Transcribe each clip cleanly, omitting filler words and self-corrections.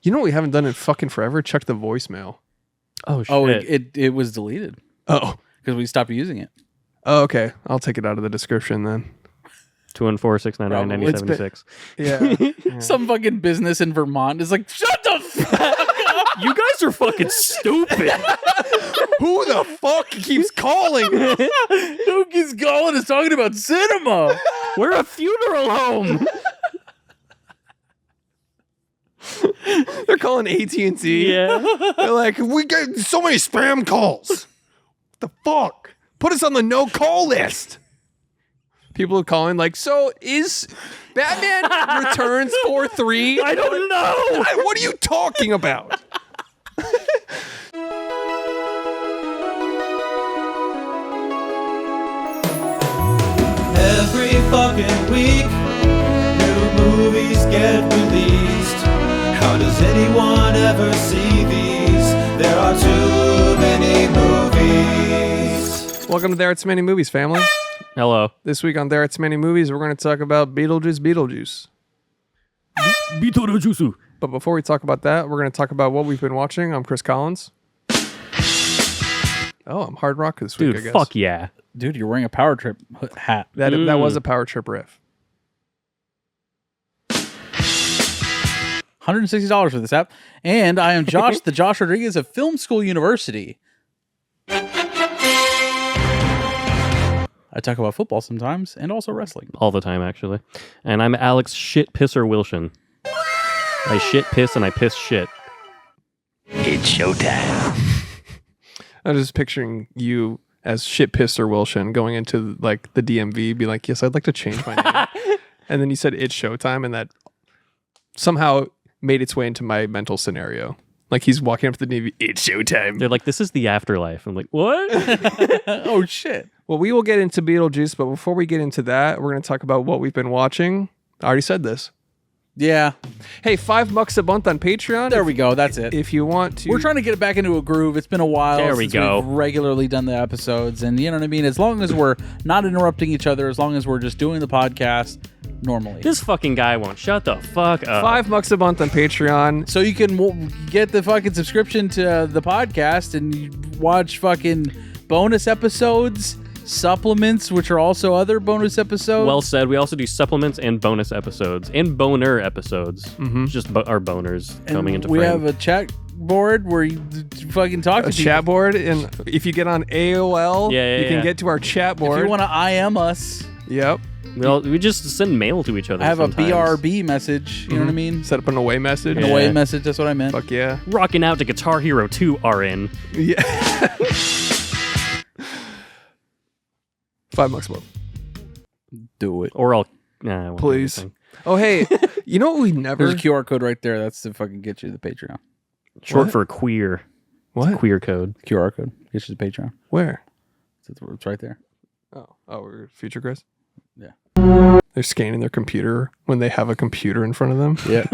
You know what we haven't done in fucking forever? Check the voicemail. Oh, shit. Oh, it was deleted. Oh. Because we stopped using it. Oh, okay. I'll take it out of the description then. 214-699-9076. Yeah. Some fucking business in Vermont is like, shut the fuck up! You guys are fucking stupid. Who the fuck keeps calling? Who keeps calling is talking about cinema? We're a funeral home. They're calling AT&T. Yeah. They're like, we get so many spam calls. What the fuck? Put us on the no-call list. People are calling like, so is Batman Returns 4-3? I don't know. What are you talking about? Every fucking week, new movies get released. How does anyone ever see these? There are too many movies. Welcome to There It's Many Movies, family. Hello. This week on There It's Many Movies, we're going to talk about Beetlejuice Beetlejuice. Beetlejuice. But before we talk about that, we're going to talk about what we've been watching. I'm Chris Collins. Oh, I'm Hard Rock this week, Dude, I guess. fuck yeah. Dude, you're wearing a Power Trip hat. That was a Power Trip riff. $160 for this app. And I am Josh, the Josh Rodriguez of Film School University. I talk about football sometimes and also wrestling. All the time, actually. And I'm Alex Shit Pisser Wilson. I shit piss and I piss shit. It's showtime. I'm just picturing you as Shit Pisser Wilson going into like the DMV, be like, yes, I'd like to change my name. And then you said it's showtime, and that somehow made its way into my mental scenario. Like he's walking up to the DMV, it's showtime. They're like, this is the afterlife. I'm like, what? Oh, shit. Well, we will get into Beetlejuice, but before we get into that, we're going to talk about what we've been watching. I already said this. Yeah. Hey, $5 a month on Patreon. There we go. That's it. If you want to. We're trying to get it back into a groove. It's been a while There we since go. we've regularly done the episodes. And you know what I mean? As long as we're not interrupting each other, as long as we're just doing the podcast normally. This fucking guy won't shut the fuck up. $5 a month on Patreon. So you can get the fucking subscription to the podcast and you watch fucking bonus episodes, supplements, which are also other bonus episodes. Well said. We also do supplements and bonus episodes and boner episodes. Mm-hmm. Just our boners and coming into we frame. have a chat board where you fucking talk to A people. chat board, and if you get on AOL, you can get to our chat board. If you want to IM us, Yep. We just send mail to each other. I have sometimes. a BRB message. You know what I mean? Set up an away message. An away message. That's what I meant. Fuck yeah. Rocking out to Guitar Hero 2 RN. Yeah. $5 a month. Do it. Or I'll... Nah, I won't do Please. anything. Oh, hey, you know what we never... There's a QR code right there. That's to fucking get you the Patreon. Short What? for queer. What? Queer code. QR code. Get you the Patreon. Where? It's right there. Oh, we're Future Chris? Yeah. They're scanning their computer when they have a computer in front of them. Yeah.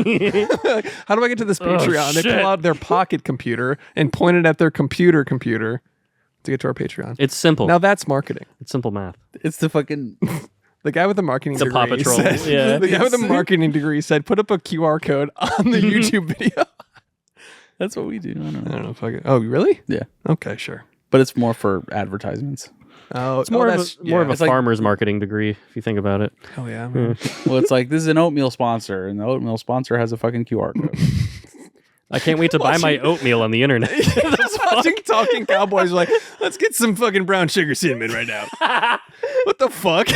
How do I get to this Patreon? They shit. pull out their pocket computer and point it at their computer to get to our Patreon. It's simple. Now that's marketing. It's simple math. It's the fucking... The guy with the marketing The degree Paw Patrol, said, yeah. the guy with the marketing degree said, put up a QR code on the YouTube video. That's what we do. I don't I know. don't know if I can. Oh, really? Yeah. Okay, sure. But it's more for advertisements. Oh, It's more of a It's like- farmer's marketing degree, if you think about it. Hell yeah, man. Well, it's like, this is an oatmeal sponsor, and the oatmeal sponsor has a fucking QR code. I can't wait to buy my oatmeal on the internet. Watching Talking Cowboys like, let's get some fucking brown sugar cinnamon right now. What the fuck?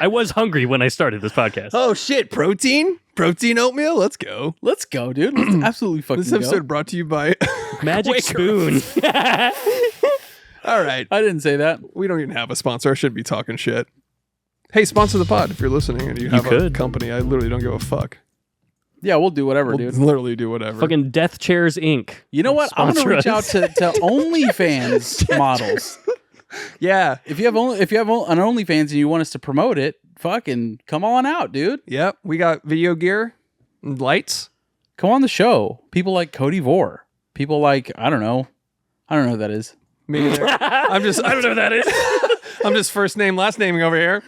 I was hungry when I started this podcast. Oh shit, protein oatmeal. Let's go. Let's go, dude. Let's absolutely fucking This episode brought to you by Magic Quaker. Spoon. All right, I didn't say that. we don't even have a sponsor. I shouldn't be talking shit. Hey, sponsor the pod if you're listening and you have a could. company. I literally don't give a fuck. Yeah, we'll do whatever, We'll dude. literally do whatever. Fucking Death Chairs Inc. You know what? I'm gonna Sponsor reach out us. to OnlyFans models. Yeah. If you have an OnlyFans and you want us to promote it, fucking come on out, dude. Yep. We got video gear and lights. Come on the show. People like Cody Vore. People like I don't know who that is. Me either. I don't know what that is. I'm just first name, last naming over here.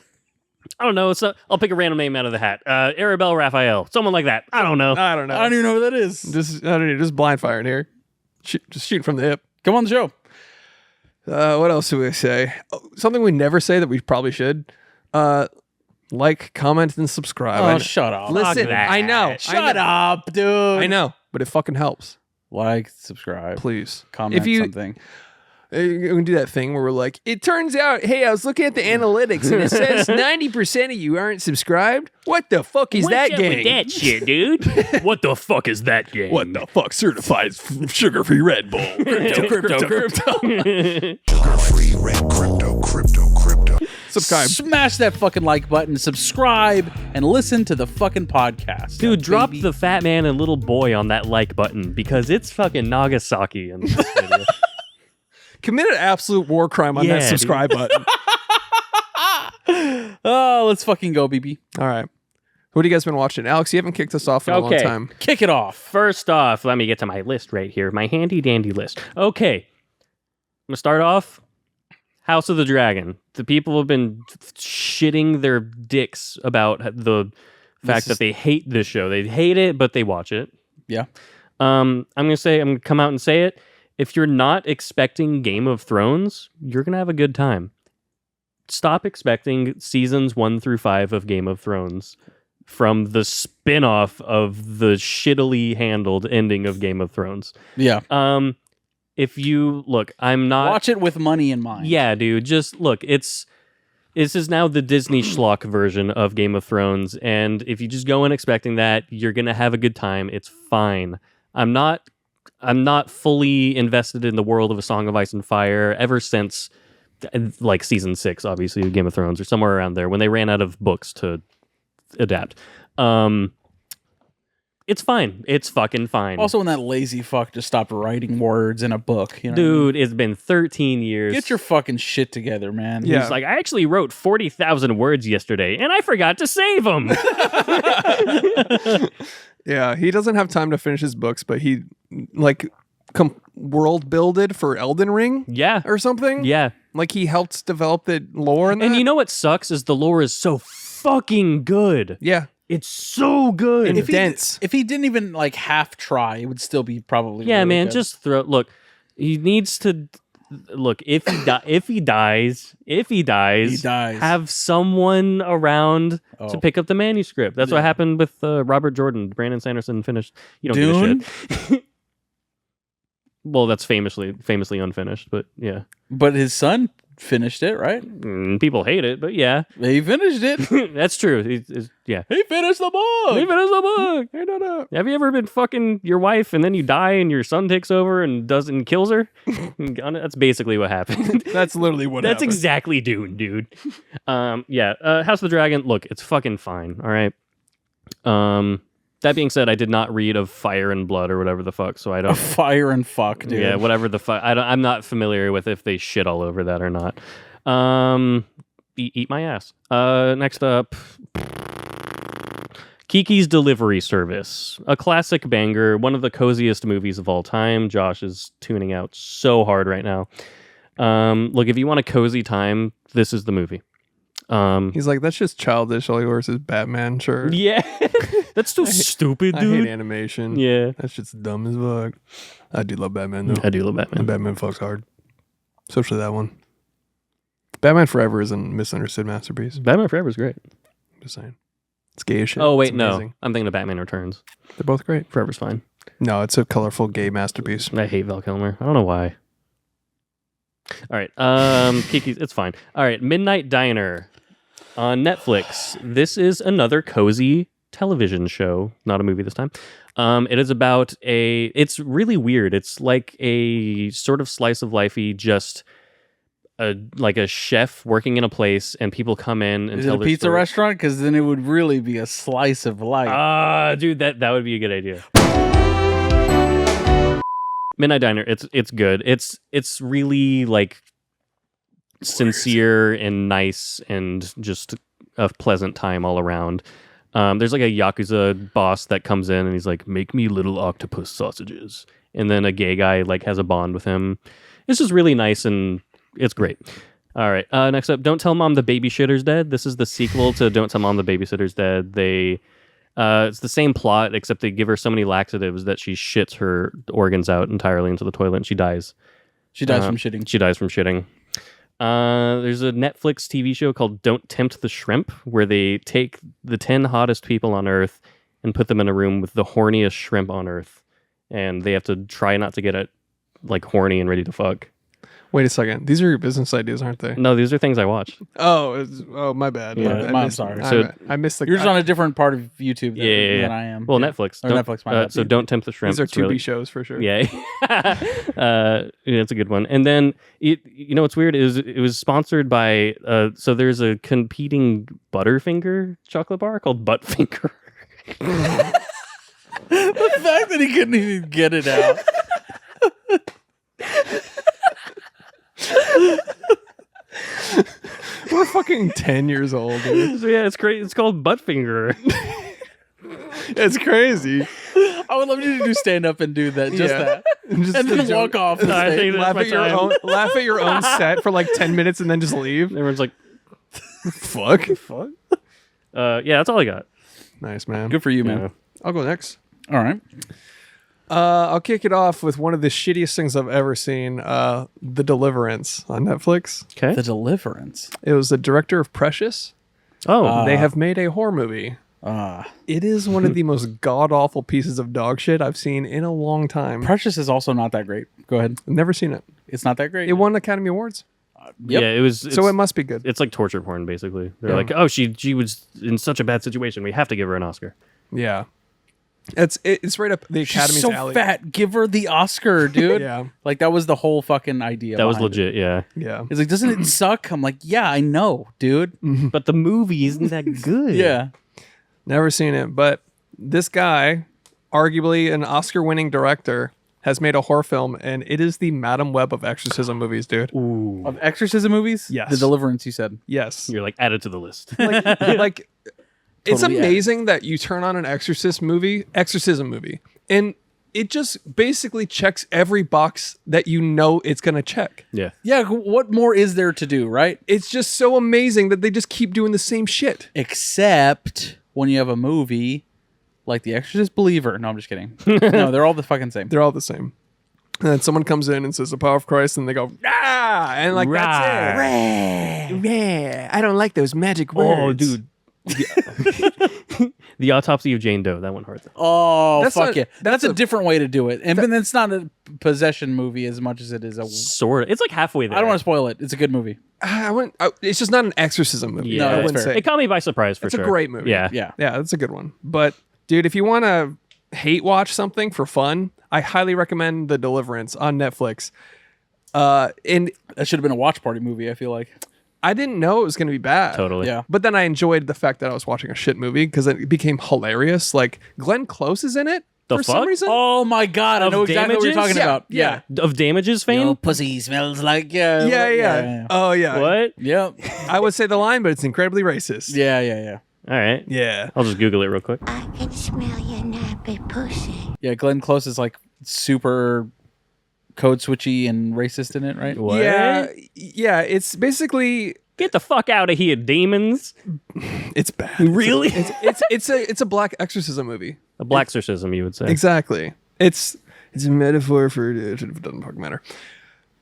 I don't know. I'll pick a random name out of the hat. Arabelle Raphael. Someone like that. I don't know. I don't know. I don't even know who that is. Just blind firing here. Just shooting from the hip. Come on the show. What else do we say? Oh, something we never say that we probably should. Like, comment, and subscribe. Oh, shut up. Listen, that. I know. Shut up, dude. I know, but it fucking helps. Like, subscribe, Please. comment something. We can do that thing where we're like, it turns out, hey, I was looking at the analytics and it says 90% of you aren't subscribed. What the fuck is that gang? That shit, dude. What the fuck is that gang? What the fuck certifies sugar-free Red Bull? Crypto. Sugar-free red crypto. Subscribe. Smash that fucking like button, subscribe, and listen to the fucking podcast. Dude, drop baby. the fat man and little boy on that like button because it's fucking Nagasaki in this video. Commit an absolute war crime on that Yeah, subscribe button. Oh, let's fucking go, BB. All right. What have you guys been watching? Alex, you haven't kicked us off in a long Okay. time. Kick it off. First off, let me get to my list right here. My handy dandy list. Okay. I'm going to start off House of the Dragon. The people have been shitting their dicks about the fact that they hate this show. They hate it, but they watch it. Yeah. I'm going to come out and say it. If you're not expecting Game of Thrones, you're going to have a good time. Stop expecting seasons 1 through 5 of Game of Thrones from the spin-off of the shittily handled ending of Game of Thrones. Yeah. If you look, I'm not Watch it with money in mind. Yeah, dude, just look, this is now the Disney schlock version of Game of Thrones, and if you just go in expecting that, you're going to have a good time. It's fine. I'm not fully invested in the world of A Song of Ice and Fire ever since like season 6, obviously, of Game of Thrones, or somewhere around there when they ran out of books to adapt. It's fine. It's fucking fine. Also, when that lazy fuck just stopped writing words in a book. You know Dude, it's been 13 years. Get your fucking shit together, man. Yeah. He's like, I actually wrote 40,000 words yesterday, and I forgot to save them. Yeah, he doesn't have time to finish his books, but he world builded for Elden Ring Yeah. or something. Yeah. Like he helped develop the lore in that. And you know what sucks is the lore is so fucking good. Yeah. It's so good. And If he, dense. if he didn't even like half try, it would still be probably yeah, really man, good. just look, he needs to look, if he dies, He dies. have someone around to pick up the manuscript. That's what happened with Robert Jordan. Brandon Sanderson finished. You don't Dune? give a shit. Well, that's famously unfinished, but yeah. But his son finished it, right? People hate it, but yeah. He finished it. That's true. Yeah. He finished the book. He finished the book. Hey, no. Have you ever been fucking your wife and then you die and your son takes over and kills her? That's basically what happened. That's literally what That's happened. exactly Dune, dude. Yeah. House of the Dragon, look, it's fucking fine. All right. That being said, I did not read of Fire and Blood or whatever the fuck, so I don't. Fire and fuck, dude. Yeah, whatever the fuck. I'm not familiar with if they shit all over that or not. Eat my ass. Next up, Kiki's Delivery Service, a classic banger, one of the coziest movies of all time. Josh is tuning out so hard right now. Look, if you want a cozy time, this is the movie. He's like, that's just childish. All he wears is Batman shirt. Yeah, that's so stupid, I dude. hate animation. Yeah, That's just dumb as fuck. I do love Batman though. I do love And Batman. Batman fucks hard. Especially that one. Batman Forever is a misunderstood masterpiece. Batman Forever is great. Just saying. It's gay as shit. Oh wait, It's no, amazing. I'm thinking of Batman Returns. They're both great. Forever's fine. No, it's a colorful gay masterpiece. I hate Val Kilmer. I don't know why. All right, Kiki's. It's fine. All right, Midnight Diner on Netflix. This is another cozy television show, not a movie this time. It is about it's really weird. It's like a sort of slice of lifey, just like a chef working in a place, and people come in and Is it tell a their pizza story. restaurant? Because then it would really be a slice of life. Dude, that would be a good idea. Midnight Diner, it's good. It's really like sincere and nice and just a pleasant time all around. There's like a Yakuza boss that comes in and he's like, make me little octopus sausages. And then a gay guy like has a bond with him. It's just really nice and it's great. All right. Next up, Don't Tell Mom the Babysitter's Dead. This is the sequel to Don't Tell Mom the Babysitter's Dead. It's the same plot, except they give her so many laxatives that she shits her organs out entirely into the toilet and she dies. She dies from shitting. She dies from shitting. There's a Netflix TV show called Don't Tempt the Shrimp, where they take the 10 hottest people on Earth and put them in a room with the horniest shrimp on Earth. And they have to try not to get it like horny and ready to fuck. Wait a second. These are your business ideas, aren't they? No, these are things I watch. Oh, my bad. Yeah. I'm sorry. So- I missed the. You're just on a different part of YouTube than I am. Well, Netflix. Or Netflix, my bad. So Don't Tempt the Shrimp. These are It's 2B really- shows for sure. Yeah. It's a good one. And then, what's weird is it was sponsored by, so there's a competing Butterfinger chocolate bar called Buttfinger. The fact that he couldn't even get it out. We're fucking 10 years old, dude. So yeah, it's great. It's called Buttfinger. It's crazy. I would love you to do stand up and do that, just Yeah. that. Just And the then joke. walk off. the I stage. think that's Laugh my at your time. own set for like 10 minutes and then just leave. Everyone's like, Fuck. yeah, that's all I got. Nice, man. Good for you, man. Yeah. I'll go next. All right. I'll kick it off with one of the shittiest things I've ever seen, The Deliverance on Netflix. Okay. The Deliverance. It was the director of Precious. Oh, They have made a horror movie. It is one of the most god-awful pieces of dog shit I've seen in a long time. Precious is also not that great. Go ahead. I've never seen it. It's not that great. It won Academy Awards, Yep. yeah, it was. so it must be good. It's like torture porn, basically. They're Yeah. like, oh, she was in such a bad situation. We have to give her an Oscar. Yeah. It's right up the She's Academy's so alley. fat. Give her the Oscar, dude. Yeah. Like, that was the whole fucking idea. That was behind it. legit, yeah. Yeah. It's like, doesn't it suck? I'm like, yeah, I know, dude. But the movie isn't that good. Yeah. Never seen it, but this guy, arguably an Oscar-winning director, has made a horror film, and it is the Madam Web of exorcism movies, dude. Ooh. Of exorcism movies? Yes. The Deliverance, you said. Yes. You're like added to the list. Like it's Totally amazing that you turn on an exorcism movie, and it just basically checks every box that you know it's going to check. Yeah. Yeah, what more is there to do, right? It's just so amazing that they just keep doing the same shit. Except when you have a movie like The Exorcist Believer. No, I'm just kidding. No, they're all the fucking same. They're all the same. And then someone comes in and says the power of Christ, and they go, ah, and like that's it. Yeah, I don't like those magic words. Oh, dude. The Autopsy of Jane Doe. That one hard. Oh, That's fuck not- yeah. That's a a- different way to do it. And then it's not a possession movie as much as it is a... Sort of. It's like halfway there. I don't want to spoil it. It's a good movie. It's just not an exorcism movie. Yeah, I that's wouldn't fair. say. It caught me by surprise for It's a sure. great movie. Yeah. Yeah. Yeah, that's a good one. But dude, if you want to hate watch something for fun, I highly recommend The Deliverance on Netflix. And That should have been a watch party movie, I feel like. I didn't know it was going to be bad. Totally. Yeah. But then I enjoyed the fact that I was watching a shit movie because it became hilarious. Like Glenn Close is in it The for some fuck? reason. Oh my God. I Of know exactly what you're Damages? talking about. Yeah. Of Damages fame? Your pussy smells like... Yeah. Yeah. Oh yeah. What? Yep. I would say the line, but it's incredibly racist. Yeah. All right. Yeah. I'll just Google it real quick. I can smell your nappy pussy. Yeah, Glenn Close is like super code switchy and racist in it, right? What? Yeah. It's basically Get the fuck out of here, demons. it's bad. Really? It's a black exorcism movie. A black exorcism, you would say. Exactly. It's a metaphor for it doesn't fucking matter.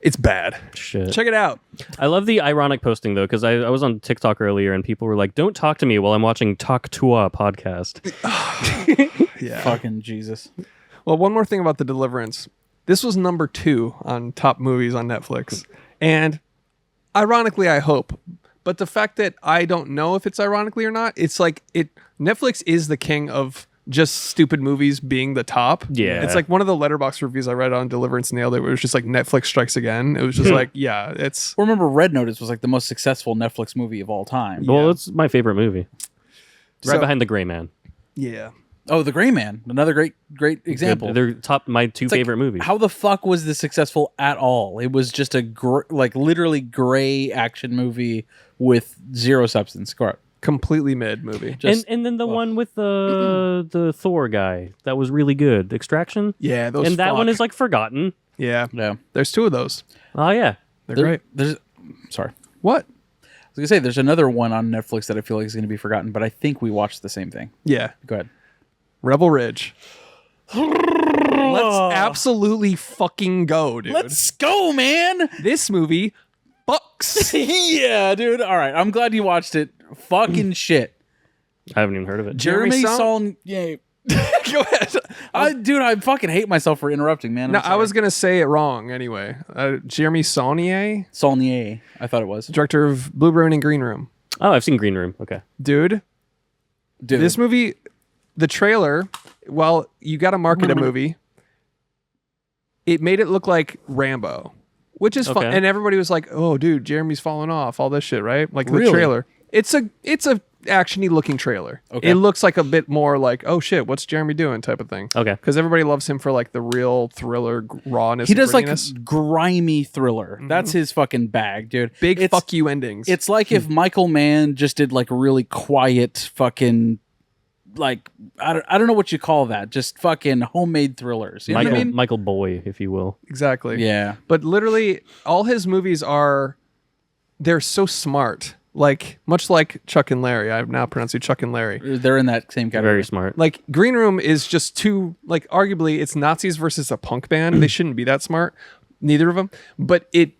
It's bad. Shit. Check it out. I love the ironic posting, though, because I was on TikTok earlier and people were like, don't talk to me while I'm watching Talk to a podcast. Yeah. Fucking Jesus. Well, one more thing about The Deliverance. This was number 2 on top movies on Netflix. And ironically, I hope. But the fact that I don't know if it's ironically or not, it's like Netflix is the king of just stupid movies being the top. Yeah. It's like one of the Letterboxd reviews I read on Deliverance nailed it, where it was just like Netflix strikes again. It was just like, yeah, it's Well, remember Red Notice was like the most successful Netflix movie of all time. Well, it's my favorite movie. Right So- behind The Gray Man. yeah. Oh, The Gray Man. Another great example. They're my two It's like, favorite movies. How the fuck was this successful at all? It was just a literally gray action movie with zero substance. Go on. Completely mid movie. and then the one with the Thor guy that was really good, Extraction. Yeah, those And that one fuck. is like forgotten. Yeah. Yeah. There's 2 of those. Oh yeah, They're great. Sorry. What? I was gonna say there's another one on Netflix that I feel like is gonna be forgotten, but I think we watched the same thing. Yeah. Go ahead. Rebel Ridge. Let's absolutely fucking go, dude. Let's go, man. This movie fucks. Yeah, dude. All right. I'm glad you watched it. Fucking shit. I haven't even heard of it. Jeremy Saul- Yeah. Go ahead. Dude, I fucking hate myself for interrupting, man. No, I was going to say it wrong anyway. Jeremy Saulnier, Saulnier, I thought it was. director of Blue Ruin and Green Room. Oh, I've seen Green Room. Okay. Dude, this movie, the trailer, while you got to market a movie, it made it look like Rambo, which is fun. Okay. And everybody was like, oh, dude, Jeremy's falling off, all this shit, right? Like the Really? trailer. It's a action-y looking trailer. Okay. It looks like a bit more like, oh shit, what's Jeremy doing type of thing. Okay. Because everybody loves him for like the real thriller rawness. He and does like grittiness. grimy thriller. That's his fucking bag, dude. Big fuck you endings. It's like if Michael Mann just did like really quiet fucking like I don't know what you call that. Just fucking homemade thrillers. You know what I mean? Michael Boy, if you will. exactly. Yeah. But literally, all his movies they're so smart. Like, much like Chuck and Larry. I've now pronounced you Chuck and Larry. They're in that same category. Very smart. Like, Green Room is just too, like, arguably, it's Nazis versus a punk band. They shouldn't be that smart. Neither of them. But it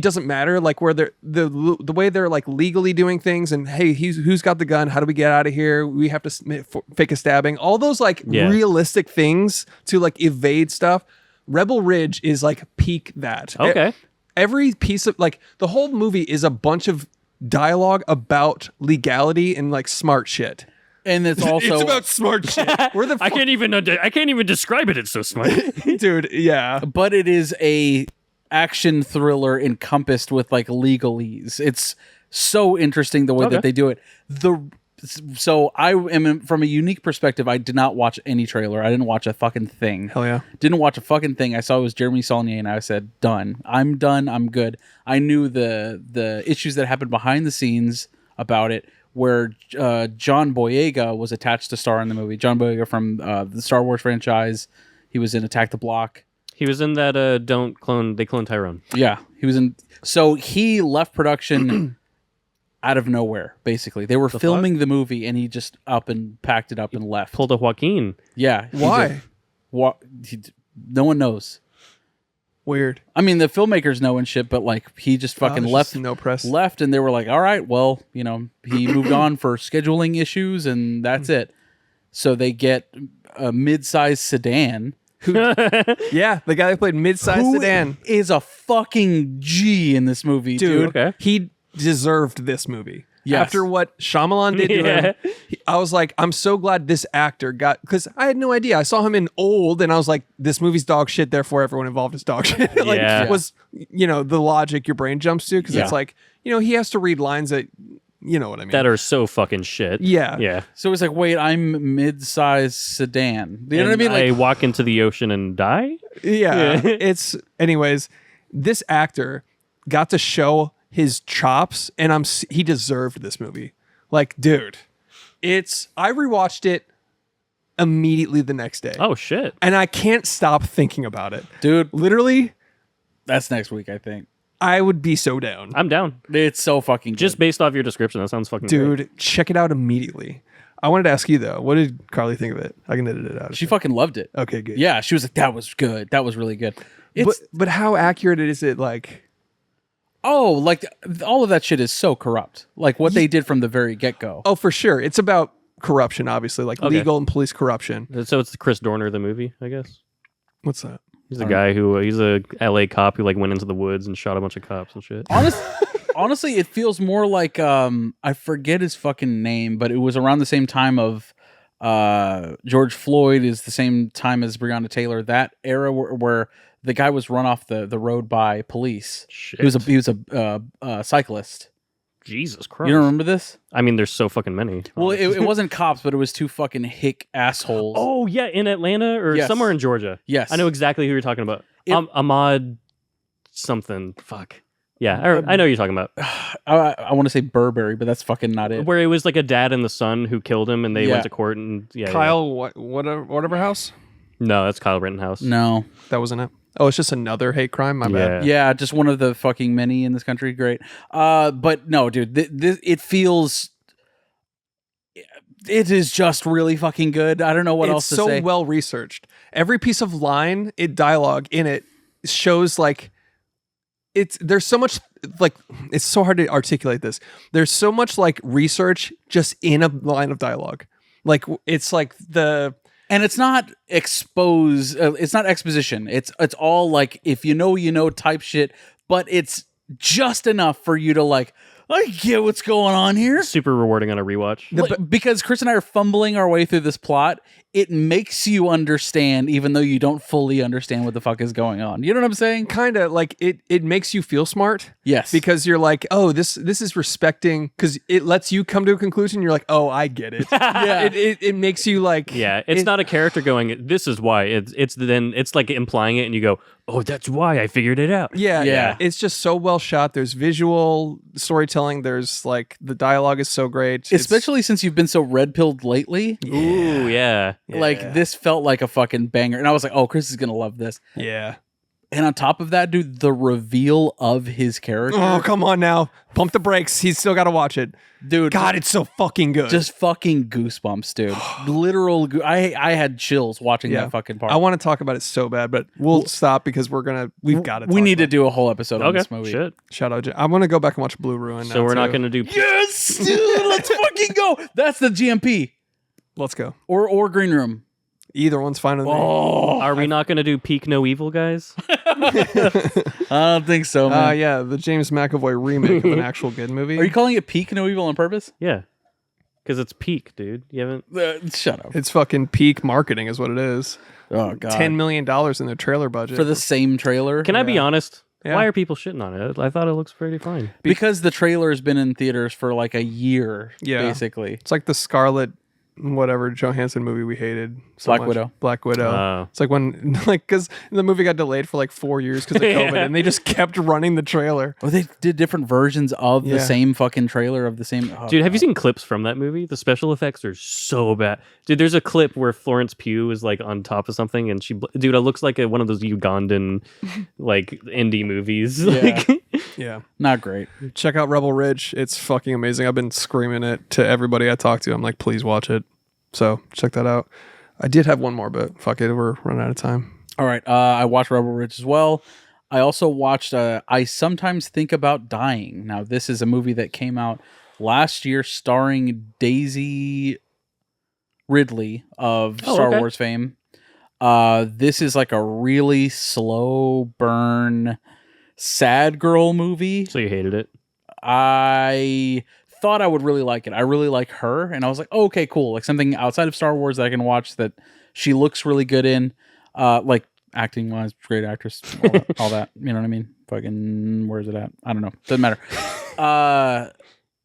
doesn't matter, like, where they're, the way they're, like, legally doing things and, hey, who's got the gun? How do we get out of here? We have to fake a stabbing. All those, like, realistic things to, like, evade stuff. Rebel Ridge is, like, peak that. Okay. Every piece of, like, the whole movie is a bunch of dialogue about legality and like smart shit. And it's also It's about smart shit. Where the I can't even describe it. It's so smart. dude, yeah. but it is a action thriller encompassed with like legalese. It's so interesting the way that they do it. So I am from a unique perspective. I did not watch any trailer. I didn't watch a fucking thing. Hell yeah. Didn't watch a fucking thing. I saw it was Jeremy Saulnier, and I said, "Done. I'm done. I'm good." I knew the issues that happened behind the scenes about it, where John Boyega was attached to star in the movie. John Boyega from the Star Wars franchise. He was in Attack the Block. He was in that They Clone Tyrone. Yeah, he was in. So he left production out of nowhere. Basically, they were filming the movie, and he just packed it up and left. Pulled a Joaquin. Yeah. Why? No one knows. Weird. I mean, the filmmakers know and shit, but like he just fucking there's left. just no press. Left, and they were like, "All right, well, you know, he moved on for scheduling issues, and that's it." So they get a mid-sized sedan. Yeah, the guy that played mid-sized Who sedan. is a fucking G in this movie, dude. Okay. He deserved this movie. Yes. After what Shyamalan did to him, I was like, I'm so glad this actor got, because I had no idea. I saw him in Old, and I was like, this movie's dog shit, therefore everyone involved is dog shit. Like, Yeah. was, the logic your brain jumps to, because Yeah. it's like, he has to read lines that, you know what I mean. That are so fucking shit. Yeah. Yeah. So it's like, wait, I'm mid-sized sedan. You know what I mean? Like, I walk into the ocean and die? Yeah. Anyways, this actor got to show his chops, and he deserved this movie. Like, dude, I rewatched it immediately the next day. Oh, shit. And I can't stop thinking about it. dude, Literally, that's next week, I think. I would be so down. I'm down. It's so fucking good. Just based off your description, that sounds fucking Dude, great. check it out immediately. I wanted to ask you, though, what did Carly think of it? I can edit it out. She fucking loved it. Okay, good. Yeah, she was like, that was good. That was really good. But how accurate is it? Like, Like all of that shit is so corrupt. Like what they did from the very get-go. oh, for sure. It's about corruption, obviously, like Okay. legal and police corruption. So it's Chris Dorner, the movie, I guess. What's that? He's a guy who he's a LA cop who like went into the woods and shot a bunch of cops and shit. Honestly, it feels more like I forget his fucking name, but it was around the same time of George Floyd is the same time as Breonna Taylor. That era where the guy was run off the road by police. Shit. He was a cyclist. Jesus Christ. You don't remember this? I mean, there's so fucking many. Well, it wasn't cops, but it was two fucking hick assholes. Oh, yeah, in Atlanta or Yes. somewhere in Georgia. Yes. I know exactly who you're talking about. Ahmad something. Fuck. Yeah, I know who you're talking about. I want to say Burberry, but that's fucking not it. Where it was like a dad and the son who killed him and they Yeah. went to court and yeah. Kyle, whatever house? Yeah. No, that's Kyle Rittenhouse. No. That wasn't it. Oh, it's just another hate crime. My bad. Yeah, just one of the fucking many in this country. Great. But no, dude, it feels. It is just really fucking good. I don't know what else to say. It's so well researched. Every piece of dialogue in it shows like there's so much like it's so hard to articulate this. There's so much like research just in a line of dialogue. Like it's like and it's not exposed. It's not exposition. It's all like if you know type shit. But it's just enough for you to like. I get what's going on here. Super rewarding on a rewatch. Because Chris and I are fumbling our way through this plot, it makes you understand, even though you don't fully understand what the fuck is going on. You know what I'm saying? Kind of like it makes you feel smart. Yes. Because you're like, oh, this is respecting, because it lets you come to a conclusion. You're like, oh, I get it. Yeah. It makes you like. Yeah, it's not a character going, this is why. It's like implying it and you go, oh, that's why I figured it out. Yeah. It's just so well shot. There's visual storytelling. There's like the dialogue is so great. Especially since you've been so red-pilled lately. Ooh, yeah. Like this felt like a fucking banger. And I was like, oh, Chris is going to love this. Yeah. And on top of that, dude, the reveal of his character. Oh, come on now. Pump the brakes. He's still got to watch it. Dude. God, it's so fucking good. Just fucking goosebumps, dude. Literal. I had chills watching that fucking part. I want to talk about it so bad, but we'll stop because we've got to. We need to do a whole episode on this movie. Shit. Shout out. I'm going to go back and watch Blue Ruin now. So we're not too. going to do... Yes, dude, let's fucking go. That's the GMP. Let's go. Or Green Room. Either one's fine with me. Are we not going to do Peak No Evil, guys? I don't think so, man. Yeah, the James McAvoy remake of an actual good movie. Are you calling it Peak No Evil on purpose? Yeah. Because it's Peak, dude. You haven't... Shut up. It's fucking peak marketing is what it is. Oh, God. $10 million in their trailer budget. For the same trailer? Can I be honest? Yeah. Why are people shitting on it? I thought it looks pretty fine. Because the trailer has been in theaters for like a year, Yeah. basically. It's like the Scarlett whatever Johansson movie we hated so Black much. Widow. Black Widow. Oh. It's like when because the movie got delayed for like 4 years because of COVID, Yeah. and they just kept running the trailer. Or they did different versions of the Yeah. same fucking trailer of the same. Oh, Dude, have you God. seen clips from that movie? The special effects are so bad. Dude, there's a clip where Florence Pugh is like on top of something and dude, it looks like one of those Ugandan like indie movies. Yeah. Like, Yeah. Not great. Check out Rebel Ridge. It's fucking amazing. I've been screaming it to everybody I talk to. I'm like, please watch it. So check that out. I did have one more, but fuck it. We're running out of time. All right. I watched Rebel Ridge as well. I also watched I Sometimes Think About Dying. Now, this is a movie that came out last year starring Daisy Ridley of Star Wars fame. This is like a really slow burn, sad girl movie. so you hated it? I thought I would really like it. I really like her, and I was like, oh, okay, cool. Like something outside of Star Wars that I can watch that she looks really good in. Like acting wise, great actress, all that. You know what I mean? Fucking, where's it at? I don't know. Doesn't matter.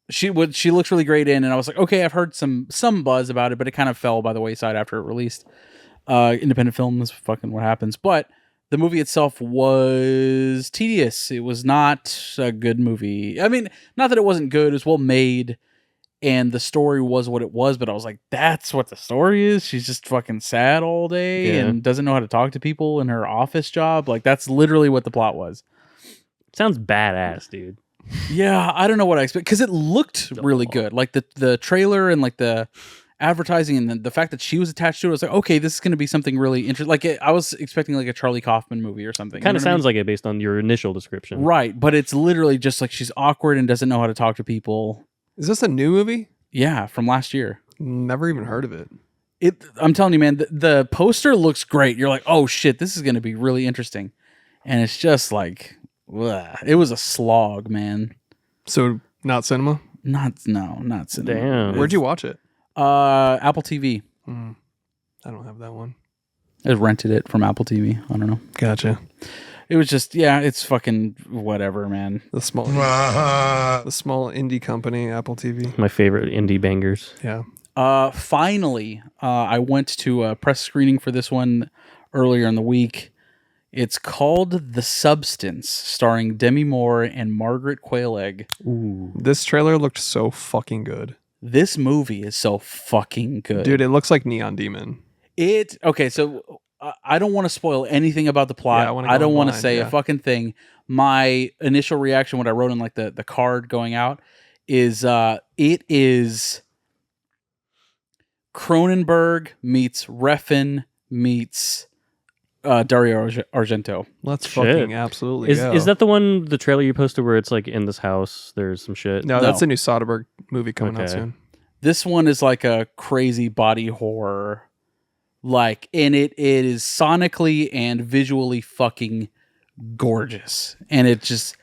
She looks really great in, and I was like, okay, I've heard some buzz about it, but it kind of fell by the wayside after it released. Independent film is fucking what happens, but the movie itself was tedious. It was not a good movie. I mean, not that it wasn't good. It was well made, and the story was what it was. But I was like, that's what the story is. She's just fucking sad all day and doesn't know how to talk to people in her office job. Like, that's literally what the plot was. Sounds badass, dude. Yeah, I don't know what I expect because it looked really good. Like the trailer and like the advertising and the fact that she was attached to it, I was like, okay, this is going to be something really interesting. Like I was expecting like a Charlie Kaufman movie or something. Kind of sounds like it based on your initial description. Right, but it's literally just like she's awkward and doesn't know how to talk to people. Is this a new movie? Yeah, from last year. Never even heard of it. I'm telling you, man, the poster looks great. You're like, oh shit, this is going to be really interesting. And it's just like, ugh. It was a slog, man. So not cinema? Not cinema. Damn. Where'd you watch it? Apple TV. I don't have that one. I rented it from Apple TV. I don't know. Gotcha. It was just, yeah, it's fucking whatever, man. The small indie company, Apple TV. My favorite indie bangers. Yeah. Finally, I went to a press screening for this one earlier in the week. It's called The Substance, starring Demi Moore and Margaret Quayle. Ooh. This trailer looked so fucking good. This movie is so fucking good. Dude, it looks like Neon Demon. Okay, so I don't want to spoil anything about the plot. Yeah, I wanna go I don't in want to blind, say yeah. a fucking thing. My initial reaction, what I wrote in like the card going out, is it is Cronenberg meets Refn meets Dario Argento. Let's Shit. fucking absolutely go. Is that the one, the trailer you posted where it's like in this house, there's some shit? No, that's a new Soderbergh movie coming out Okay. soon. This one is like a crazy body horror, like, and it is sonically and visually fucking gorgeous, and it just,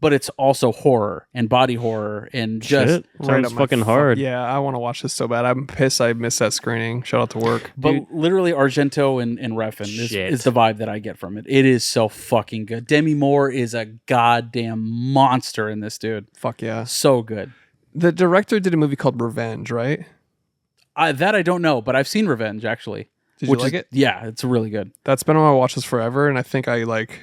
but it's also horror and body horror and just. Shit. Sounds up my fucking hard. Yeah, I want to watch this so bad. I'm pissed I missed that screening. Shout out to work. But literally, Argento and Refn Shit. is the vibe that I get from it. It is so fucking good. Demi Moore is a goddamn monster in this, dude. Fuck yeah. So good. The director did a movie called Revenge, right? That I don't know, but I've seen Revenge actually. Did you like it? Yeah, it's really good. That's been on my watch list forever, and I think I like.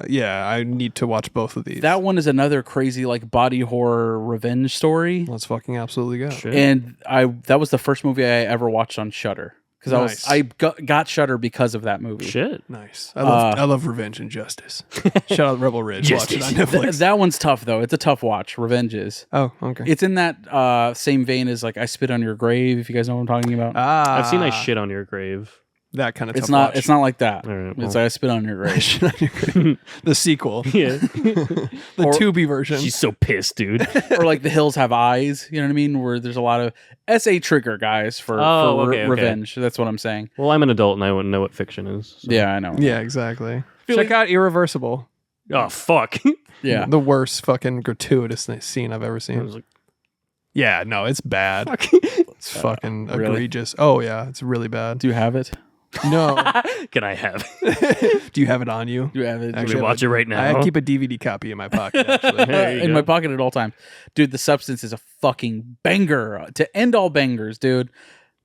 Yeah, I need to watch both of these. That one is another crazy like body horror revenge story. Let's fucking absolutely go. Shit. And that was the first movie I ever watched on Shudder because Nice. I got Shudder because of that movie. Shit. Nice. I love Revenge and Justice. Shout out Rebel Ridge. Watch it on Netflix. That one's tough though. It's a tough watch. Revenge is. Oh, okay. It's in that same vein as like I Spit on Your Grave. If you guys know what I'm talking about. I've seen I shit on your grave. That kind of. It's tough not. watch. It's not like that. All right, It's well. like I Spit on Your Grave. Shit on your grave. The sequel, Yeah. the Or- Tubi version. She's so pissed, dude. Or like The Hills Have Eyes. You know what I mean? Where there's a lot of SA trigger guys for, Oh, for okay, okay. revenge. That's what I'm saying. Well, I'm an adult and I wouldn't know what fiction is. so- Yeah, I know. Yeah, exactly. Feel Check like- out Irreversible. Oh, fuck. Yeah. The worst fucking gratuitous scene I've ever I seen. was like, Yeah, no, it's bad. fuck. It's fucking really? egregious. Oh yeah, it's really bad. Do you have it? No. Can I have? Do you have it on you? Do you have it? Actually, Can we watch it right now? I keep a DVD copy in my pocket. Actually, There you in go. my pocket at all times. Dude, The Substance is a fucking banger to end all bangers, dude.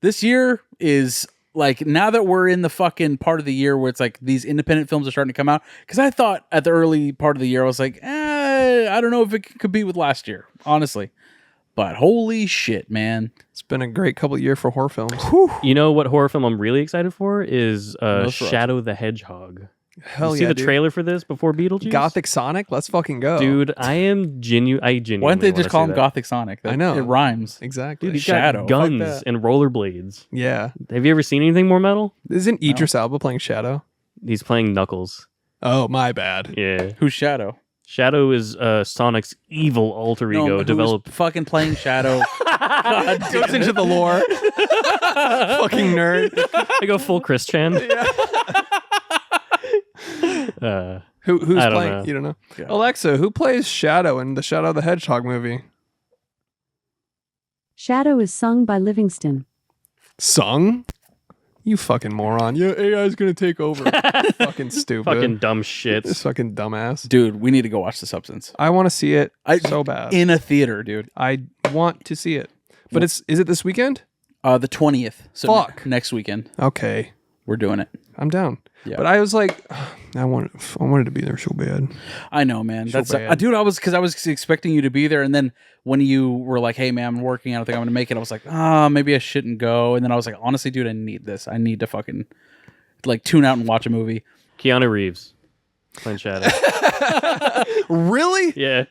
This year is like, now that we're in the fucking part of the year where it's like these independent films are starting to come out. Because I thought at the early part of the year, I was like, I don't know if it could compete with last year, honestly. But holy shit, man. it's been a great couple of years for horror films. You know what horror film I'm really excited for is Nosferatu. Shadow the Hedgehog. Hell you see yeah, the dude. trailer for this before Beetlejuice? Gothic Sonic. Let's fucking go, Dude, I genuinely Why don't they wanna just call see him that. Gothic Sonic? I know. It rhymes. Exactly. Dude, he's Shadow. got Fuck guns that. and rollerblades. Yeah. Have you ever seen anything more metal? Isn't Idris Elba playing Shadow? He's playing Knuckles. Oh, my bad. Yeah. Who's Shadow? Shadow is Sonic's evil alter ego who's developed. fucking playing Shadow. God damn Goes into it. the lore. Fucking nerd. I go full Christian. Who's I don't playing? know. You don't know. Yeah. Alexa, who plays Shadow in the Shadow the Hedgehog movie? Shadow is sung by Livingston. Sung? You fucking moron. Yeah, AI's gonna take over. Fucking stupid. Fucking dumb This shits. fucking dumbass. Dude, we need to go watch The Substance. I want to see it So bad. in a theater, dude. I want to see it. But is it this weekend? The 20th. So Fuck. next weekend, Okay. we're doing it. I'm down. Yeah. But I was like, I wanted to be there so bad. I know, man. So That's bad. dude. I was expecting you to be there, and then when you were like, "Hey, man, I'm working. I don't think I'm gonna make it," I was like, maybe I shouldn't go. And then I was like, honestly, dude, I need this. I need to fucking like tune out and watch a movie. Keanu Reeves playing Shadow. Really? Yeah.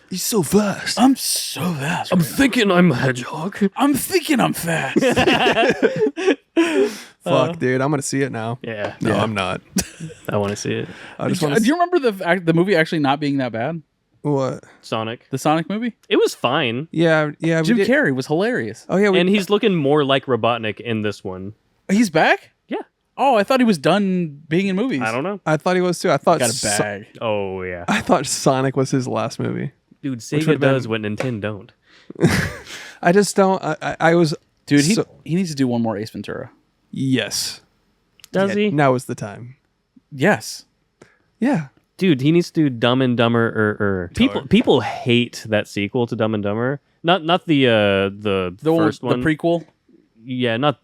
He's so fast. I'm so fast. I'm thinking I'm a hedgehog. I'm thinking I'm fast. Fuck, dude. I'm gonna see it now. Yeah. No, I'm not. I want to see it. I just want Do to. you remember the movie actually not being that bad? What? Sonic. The Sonic movie? It was fine. Yeah. We Jim did. Carrey was hilarious. Oh yeah. And he's looking more like Robotnik in this one. He's back? Yeah. Oh, I thought he was done being in movies. I don't know. I thought he was too. I thought. Got a bag. Oh, yeah. I thought Sonic was his last movie. Dude, would've Sega been- does what Nintendo don't. I just don't. I was. Dude, so- he needs to do one more Ace Ventura. Yes. Does Yeah, he? Now is the time. Yes. Yeah. Dude, he needs to do Dumb and Dumber. People hate that sequel to Dumb and Dumber. Not the first one. The prequel. Yeah, not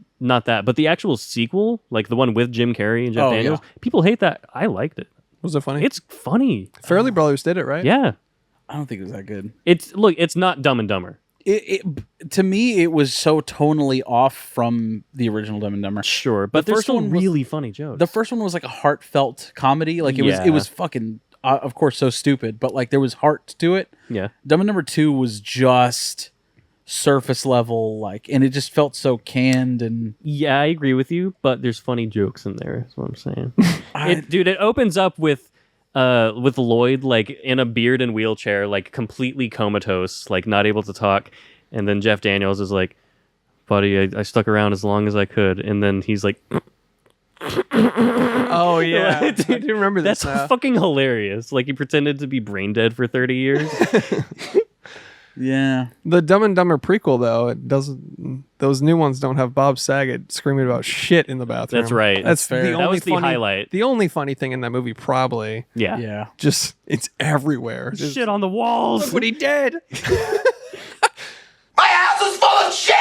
that, but the actual sequel, like the one with Jim Carrey and Jeff Oh, Daniels. People hate that. I liked it. Was it funny? It's funny. Fairly Brothers did it, right? Yeah. I don't think it was that good. It's not Dumb and Dumber. To me, it was so tonally off from the original Dumb and Dumber. Sure, but The there's first still one was- really funny jokes. The first one was like a heartfelt comedy. Like it was fucking, of course, so stupid, but like there was heart to it. Yeah. Dumb and Dumber 2 was just surface level, like, and it just felt so canned and. Yeah, I agree with you, but there's funny jokes in there. That's what I'm saying. Dude, it opens up with Lloyd like in a beard and wheelchair, like completely comatose, like not able to talk, and then Jeff Daniels is like, "Buddy, I stuck around as long as I could," and then he's like, Oh yeah, I Dude, do remember this. "That's fucking hilarious!" Like he pretended to be brain dead for 30 years. Yeah. The Dumb and Dumber prequel, though, it doesn't. Those new ones don't have Bob Saget screaming about shit in the bathroom. That's right. That's fair. the That only was the funny highlight. The only funny thing in that movie, probably, Yeah. Yeah. just it's everywhere. Just, Shit on the walls. Look what he did. My house is full of shit!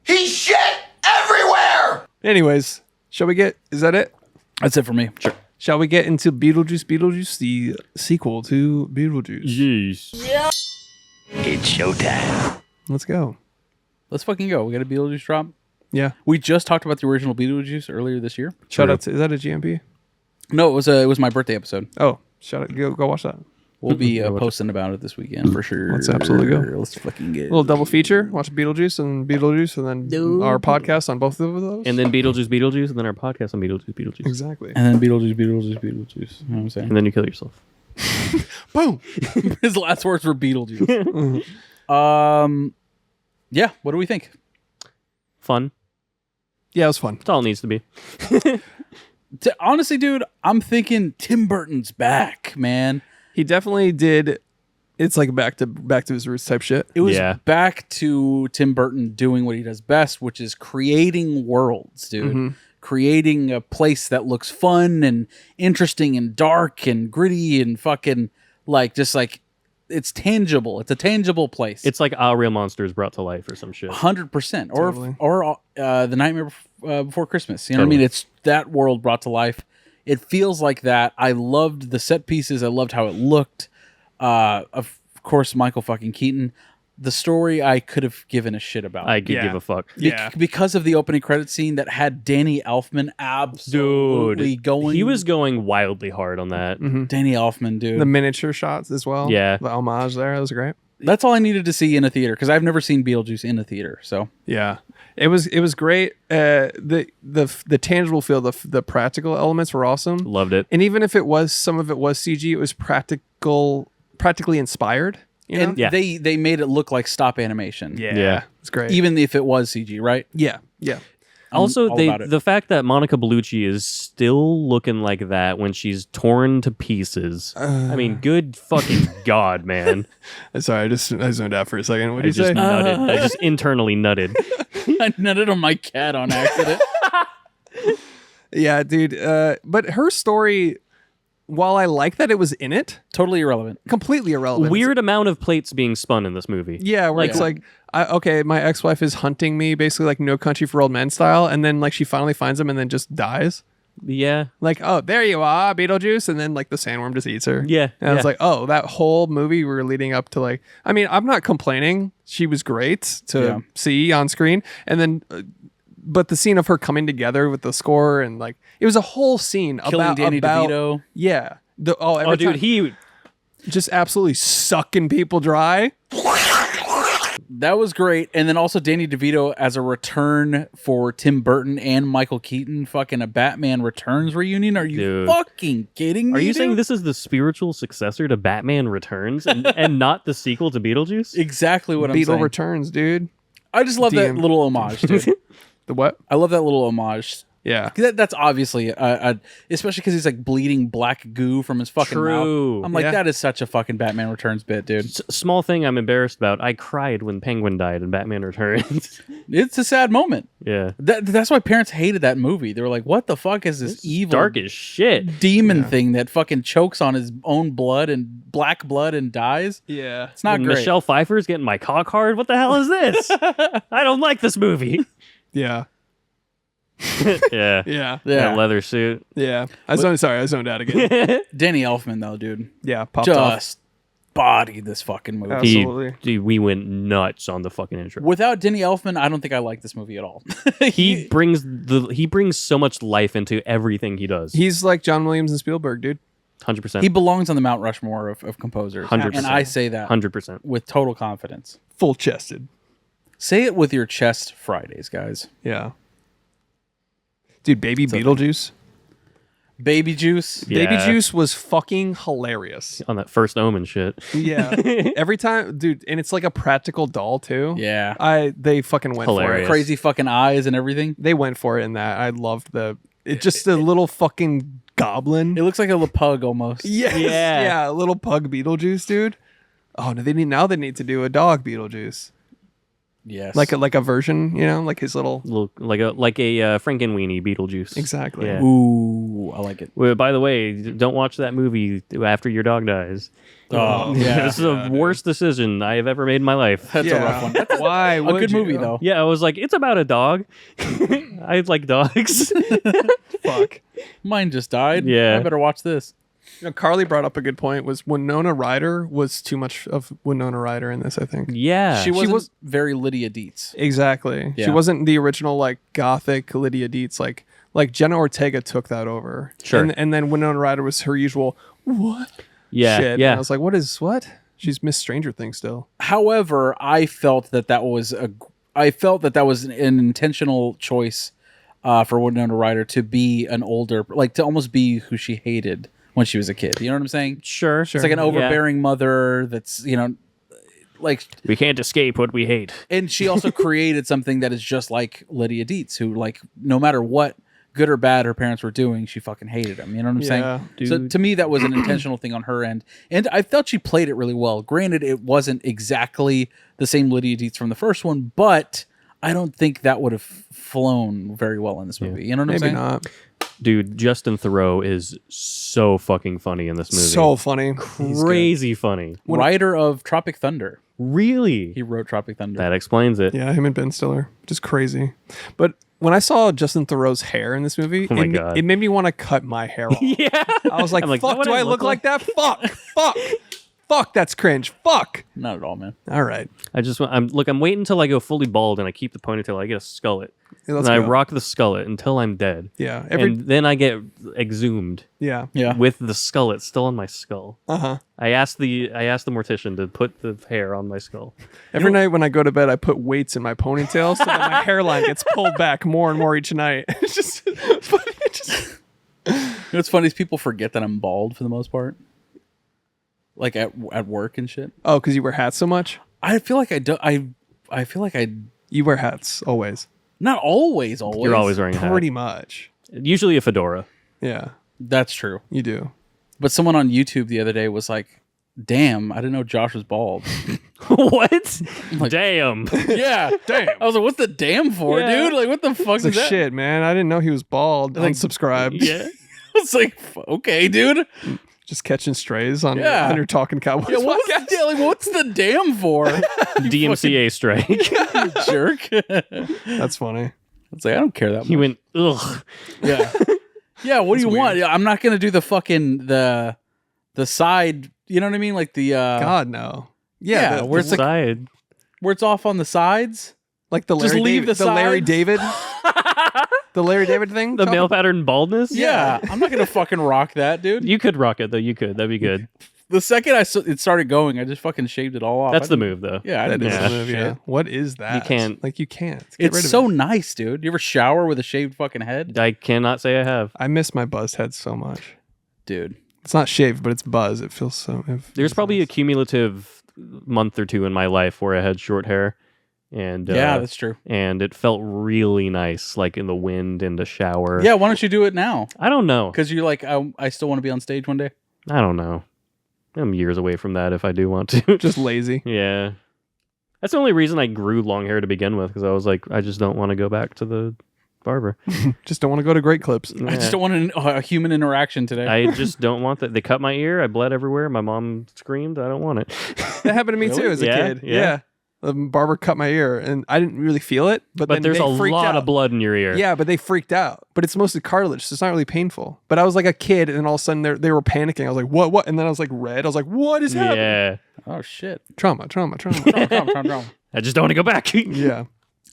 He shit everywhere! Anyways, shall we get? Is that it? That's it for me. Sure. Shall we get into Beetlejuice, the sequel to Beetlejuice? Jeez. It's showtime. Let's go. Let's fucking go. We got a Beetlejuice drop. Yeah. We just talked about the original Beetlejuice earlier this year. Shout out to, is that a GMP? No, it was my birthday episode. Oh, shout out. Go watch that. We'll be posting about it this weekend for sure. Let's absolutely go. Let's fucking get A little double feature. Watch Beetlejuice, and then our podcast on both of those. And then Beetlejuice, and then our podcast on Beetlejuice. exactly. And then Beetlejuice. You know what I'm saying? And then you kill yourself. Boom. His last words were Beetlejuice. Yeah. What do we think? Fun. Yeah, it was fun. That's all it needs to be. Honestly, dude, I'm thinking Tim Burton's back, man. He definitely did. It's like back to his roots type shit. It was Yeah. back to Tim Burton doing what he does best, which is creating worlds, dude. Creating a place that looks fun and interesting and dark and gritty and fucking like just like it's tangible. It's a tangible place. It's like Real Monsters brought to life or some shit. 100%. Totally. Or The Nightmare Before Christmas. You know what I mean? It's that world brought to life. It feels like that. I loved the set pieces. I loved how it looked. Of course, Michael fucking Keaton. The story I could have given a shit about. I could give a fuck. Yeah. Because of the opening credit scene that had Danny Elfman absolutely going. He was going wildly hard on that. Danny Elfman, dude. The miniature shots as well. Yeah. The homage there. That was great. That's all I needed to see in a theater because I've never seen Beetlejuice in a theater. So Yeah. It was great. The tangible feel, the practical elements were awesome. Loved it. And even if some of it was CG, it was practically inspired. You know? and Yeah. they made it look like stop animation. Yeah. It's great. Even if it was CG, right? yeah. Also, all about it. the fact that Monica Bellucci is still looking like that when she's torn to pieces. I mean, good fucking God, man. Sorry, I zoned out for a second. What I did you just say? nutted. I just internally nutted. I nutted on my cat on accident. Yeah, dude. But her story, while I like that it was in it, Totally irrelevant. completely irrelevant. Weird amount of plates being spun in this movie. Yeah, where it's like, okay, my ex-wife is hunting me, basically like No Country for Old Men style, and then like she finally finds him and then just dies. Yeah. Like, oh, there you are, Beetlejuice, and then like the sandworm just eats her. Yeah, and I was yeah. like, oh, that whole movie we were leading up to like, I mean, I'm not complaining. She was great to see on screen, and then, but the scene of her coming together with the score and like, it was a whole scene Killing Danny DeVito. Yeah. Every Oh, dude, time- he just absolutely sucking people dry. That was great. And then also Danny DeVito as a return for Tim Burton and Michael Keaton, fucking a Batman Returns reunion. Are you Dude. fucking kidding me? Are you dude? saying this is the spiritual successor to Batman Returns and not the sequel to Beetlejuice? Exactly what I'm Beetle saying. Returns, dude. I just love that DM. little homage, dude. The what? I love that little homage. Yeah. 'Cause that's obviously, especially because he's like bleeding black goo from his fucking True. mouth. I'm like, Yeah. that is such a fucking Batman Returns bit, dude. Small thing I'm embarrassed about. I cried when Penguin died in Batman Returns. It's a sad moment. Yeah. That's why parents hated that movie. They were like, what the fuck is this evil Dark as shit. demon thing that fucking chokes on his own blood and black blood and dies? Yeah. It's not And great. Michelle Pfeiffer's getting my cock hard. What the hell is this? I don't like this movie. Yeah. Yeah. Yeah. Yeah. That leather suit. Yeah. I zoned out again. Danny Elfman, though, dude. Yeah. Popped off. Just bodied this fucking movie. Absolutely. Dude, we went nuts on the fucking intro. Without Denny Elfman, I don't think I like this movie at all. He brings so much life into everything he does. He's like John Williams and Spielberg, dude. 100%. He belongs on the Mount Rushmore of composers. 100%. And I say that 100%. with total confidence. Full chested. Say it with your chest Fridays, guys. Yeah. Dude, Baby Beetlejuice. Babyjuice. Yeah. Beetlejuice was fucking hilarious. On that first Omen shit. Yeah. Every time, dude, and it's like a practical doll too. Yeah. They fucking went for Hilarious. it. Crazy fucking eyes and everything. They went for it in that. I loved just a little fucking goblin. It looks like a little pug almost. Yes. Yeah. Yeah, a little pug Beetlejuice, dude. Oh, no, they need to do a dog Beetlejuice. Yes. Like a version, like his little Like a Frankenweenie Beetlejuice. Exactly. Yeah. Ooh, I like it. Well, by the way, don't watch that movie after your dog dies. Oh, yeah. This is the worst decision I have ever made in my life. That's a rough one. Why? A would good you? movie, though. Yeah, I was like, it's about a dog. I like dogs. Fuck. Mine just died. Yeah. I better watch this. Carly brought up a good point. Was Winona Ryder was too much of Winona Ryder in this? I think. Yeah. She was very Lydia Dietz. Exactly. Yeah. She wasn't the original like gothic Lydia Dietz. Like Jenna Ortega took that over. Sure. And then Winona Ryder was her usual what? Yeah. Shit. Yeah. And I was like, what? She's Miss Stranger Things still. However, I felt that was an intentional choice for Winona Ryder to be an older, like to almost be who she hated when she was a kid. You know what I'm saying? Sure. It's like an overbearing mother that's, like, We can't escape what we hate. and she also created something that is just like Lydia Dietz, who, like, no matter what good or bad her parents were doing, she fucking hated them. You know what I'm Yeah, saying? So to me, that was an intentional thing on her end. And I felt she played it really well. Granted, it wasn't exactly the same Lydia Dietz from the first one, but I don't think that would have flown very well in this movie. You know what I'm Maybe saying? not. Dude, Justin Theroux is so fucking funny in this movie. So funny. Crazy funny. Writer of Tropic Thunder. Really? He wrote Tropic Thunder. That explains it. Yeah, him and Ben Stiller. Just crazy. But when I saw Justin Theroux's hair in this movie, Oh my God. it made me want to cut my hair off. Yeah. I was like, I'm like, fuck, what do I look like that? Fuck. Fuck, that's cringe. Fuck. Not at all, man. All right. I'm waiting until I go fully bald and I keep the ponytail. I get a skullet. Yeah, let's and I go. rock the skullet until I'm dead. Yeah. And then I get exhumed Yeah. Yeah. with the skullet still on my skull. Uh-huh. I asked the mortician to put the hair on my skull. Every night when I go to bed, I put weights in my ponytail so that my hairline gets pulled back more and more each night. It's just funny. What's funny is people forget that I'm bald for the most part. Like at work and shit. Oh, because you wear hats so much? I feel like I feel like I You wear hats always. not always. You're always wearing a hat. Pretty much. Usually a fedora. Yeah, That's true. you do. But someone on YouTube the other day was like, "Damn, I didn't know Josh was bald." What? like- Damn. Yeah, damn. I was like, "What's the damn for, Yeah. dude? Like, what the fuck It's is like, that?" shit, man. I didn't know he was bald. Unsubscribe. Yeah. It's like, okay, dude. Just catching strays on, Yeah. on your Talking Cowboys Yeah, podcast. what's the damn for? DMCA strike. Jerk. That's funny. It's like I don't care that much. He went, ugh. Yeah. Yeah, what do you want? Yeah, I'm not gonna do the fucking the side, you know what I mean? Like the God, no. Yeah, the- where it's like Side. where it's off on the sides. like the just Larry leave David, the Larry sides. David, the Larry David thing. The male pattern baldness? Yeah, I'm not gonna fucking rock that, dude. You could rock it, though. You could. That'd be good. The second it started going, I just fucking shaved it all off. That's I the didn't- move, though. Yeah, I That didn't is give the a move, shit. yeah. What is that? You can't. Like, you can't. Get rid It's of so it. nice, dude. You ever shower with a shaved fucking head, I cannot say I have. I miss my buzzed head so much. dude? It's not shaved, but it's buzz. It feels so. There's probably a cumulative month or two in my life where I had short hair. And Yeah, that's true. and it felt really nice, like in the wind, in the shower. Yeah, why don't you do it now? I don't know. Because you're like, I still want to be on stage one day. I don't know. I'm years away from that if I do want to. just lazy. Yeah. That's the only reason I grew long hair to begin with, because I was like, I just don't want to go back to the barber. Just don't want to go to Great Clips. I just don't want a human interaction today. I just don't want that. They cut my ear. I bled everywhere. My mom screamed. I don't want it. That happened to me Really? too as a Yeah, kid. yeah. Yeah. The barber cut my ear, and I didn't really feel it. But then there's they a freaked lot out. of blood in your ear. Yeah, but they freaked out. But it's mostly cartilage, so it's not really painful. But I was like a kid, and all of a sudden they were panicking. I was like, what? And then I was like red. I was like, what is happening? Yeah. Oh shit. Trauma. Trauma. I just don't want to go back. Yeah.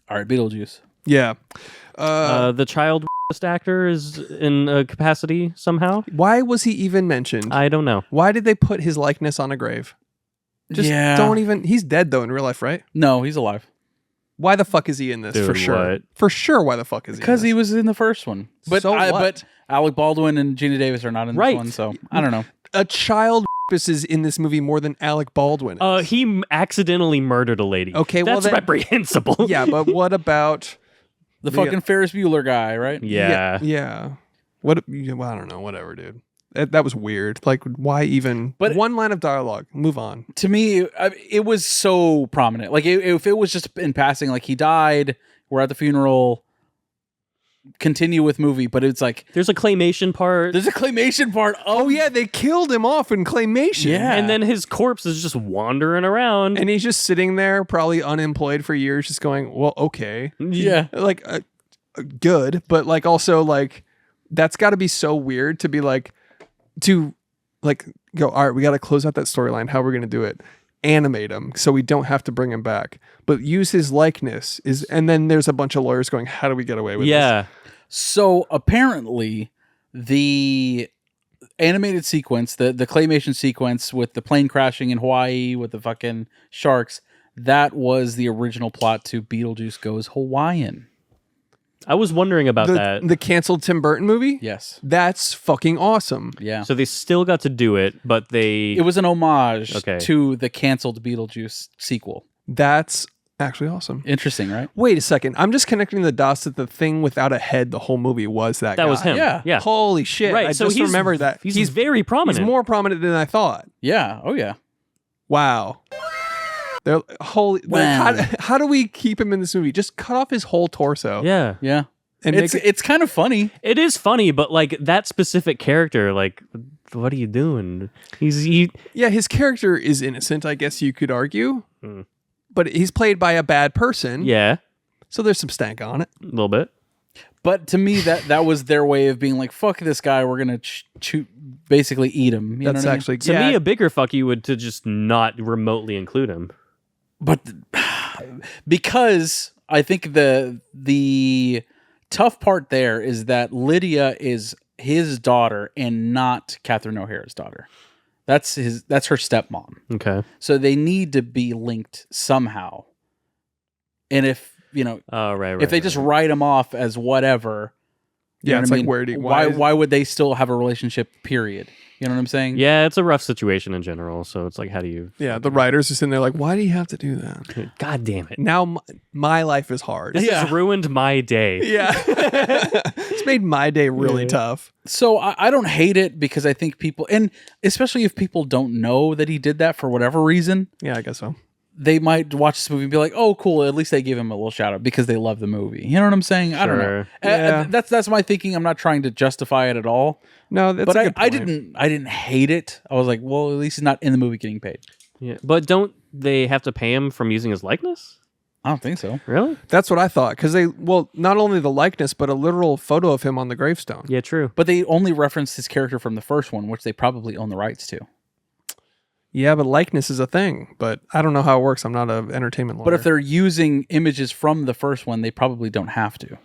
All right, Beetlejuice. Yeah. The child actor is in a capacity somehow. Why was he even mentioned? I don't know. Why did they put his likeness on a grave? Just don't even. He's dead though in real life, right? No, he's alive. Why the fuck is he in this? Dude, for sure. what? For sure. Why the fuck is he? Because in he this? was in the first one. But So what? but Alec Baldwin and Gina Davis are not in this Right. one, so I don't know. A child is in this movie more than Alec Baldwin. Is. He accidentally murdered a lady. Okay, well that's then- reprehensible. Yeah, but what about The fucking Ferris Bueller guy, right? Yeah. Yeah. What? Well, I don't know. Whatever, dude. That was weird. Like, why even? But- one line of dialogue. Move on. To me, it was so prominent. Like if it was just in passing, like he died, we're at the funeral, continue with movie, but it's like There's a claymation part. there's a claymation part. Oh yeah, they killed him off in claymation. Yeah. And then his corpse is just wandering around. And he's just sitting there, probably unemployed for years, just going, "Well, okay, Yeah. like, good," but like also like, that's got to be so weird to be like, to like go, all right, we got to close out that storyline. How we're gonna do it? Animate him so we don't have to bring him back, but use his likeness and then there's a bunch of lawyers going, how do we get away with this? Yeah. So apparently, the animated sequence, the claymation sequence with the plane crashing in Hawaii with the fucking sharks, that was the original plot to Beetlejuice Goes Hawaiian. I was wondering about that. The canceled Tim Burton movie. Yes. That's fucking awesome. Yeah. So they still got to do it, but they... It was an homage Okay. to the canceled Beetlejuice sequel. That's actually awesome. Interesting, right? Wait a second. I'm just connecting the dots that the thing without a head the whole movie was that That guy. was him. Yeah. Yeah. Holy shit. Right. I so just he's, remembered that. He's very prominent. He's more prominent than I thought. Yeah. Oh, yeah. Wow. They're holy. Wow. How do we keep him in this movie? Just cut off his whole torso. Yeah. Yeah. And It's kind of funny. It is funny, but like that specific character, like, what are you doing? Yeah, his character is innocent, I guess you could argue. But he's played by a bad person. Yeah, So there's some stank on it. a little bit. But to me, that was their way of being like, fuck this guy. We're going to basically eat him. You know That's what I mean? actually To me, a bigger fuck you would to just not remotely include him. But because I think the tough part there is that Lydia is his daughter and not Catherine O'Hara's daughter. That's her stepmom. Okay. So they need to be linked somehow. And if Oh, right. if they just write him off as whatever, you Yeah, know it's what I like, mean? where do you- why why is- why would they still have a relationship? Period. You know what I'm saying? Yeah, it's a rough situation in general. So it's like, how do you? Yeah, the writers are sitting there like, why do you have to do that? God damn it! Now my life is hard. This has ruined my day. Yeah. It's made my day really tough. So I don't hate it because I think people, and especially if people don't know that he did that for whatever reason, Yeah, I guess so. they might watch this movie and be like, "Oh, cool! At least they give him a little shout out because they love the movie." You know what I'm saying? I don't know. Sure. Yeah. That's my thinking. I'm not trying to justify it at all. No, that's But a good I point. didn't hate it. I was like, well, at least he's not in the movie getting paid. Yeah, but don't they have to pay him from using his likeness? I don't think so. Really? That's what I thought. Because not only the likeness, but a literal photo of him on the gravestone. Yeah, true. But they only referenced his character from the first one, which they probably own the rights to. Yeah, but likeness is a thing. But I don't know how it works. I'm not an entertainment lawyer. But if they're using images from the first one, they probably don't have to,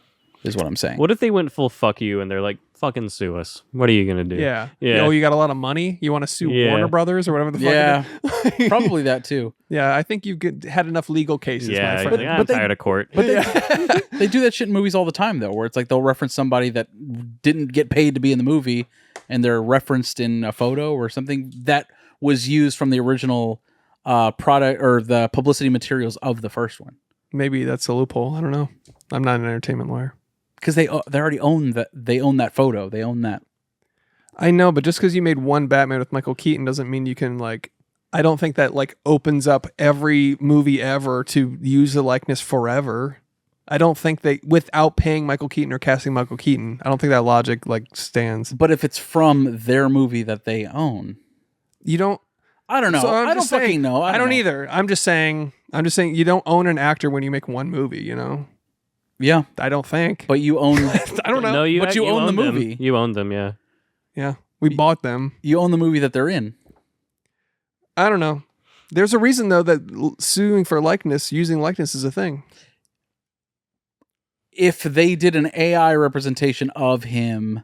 is what I'm saying. What if they went full fuck you and they're like, fucking sue us? What are you gonna do? Yeah. Yeah. Oh, you got a lot of money? You want to sue Yeah. Warner Brothers or whatever the fuck? Yeah, it is? probably that too. Yeah, I think you've had enough legal cases, Yeah, my you're friend. like, I'm but they- tired of court. But they do that shit in movies all the time, though, where it's like they'll reference somebody that didn't get paid to be in the movie, and they're referenced in a photo or something that was used from the original product or the publicity materials of the first one. Maybe that's a loophole. I don't know. I'm not an entertainment lawyer. Because they already own that. They own that photo. They own that. I know, but just because you made one Batman with Michael Keaton doesn't mean you can I don't think that opens up every movie ever to use the likeness forever. I don't think without paying Michael Keaton or casting Michael Keaton, I don't think that logic stands. But if it's from their movie that they own, You don't. I don't know. So I'm I don't just saying- fucking know. I don't know. either. I'm just saying I'm just saying you don't own an actor when you make one movie, you know? Yeah, I don't think. but you own. I don't know. No, you But you own the them. movie. You own them, yeah. Yeah. We bought them. You own the movie that they're in. I don't know. There's a reason though that suing for likeness, using likeness is a thing. If they did an AI representation of him,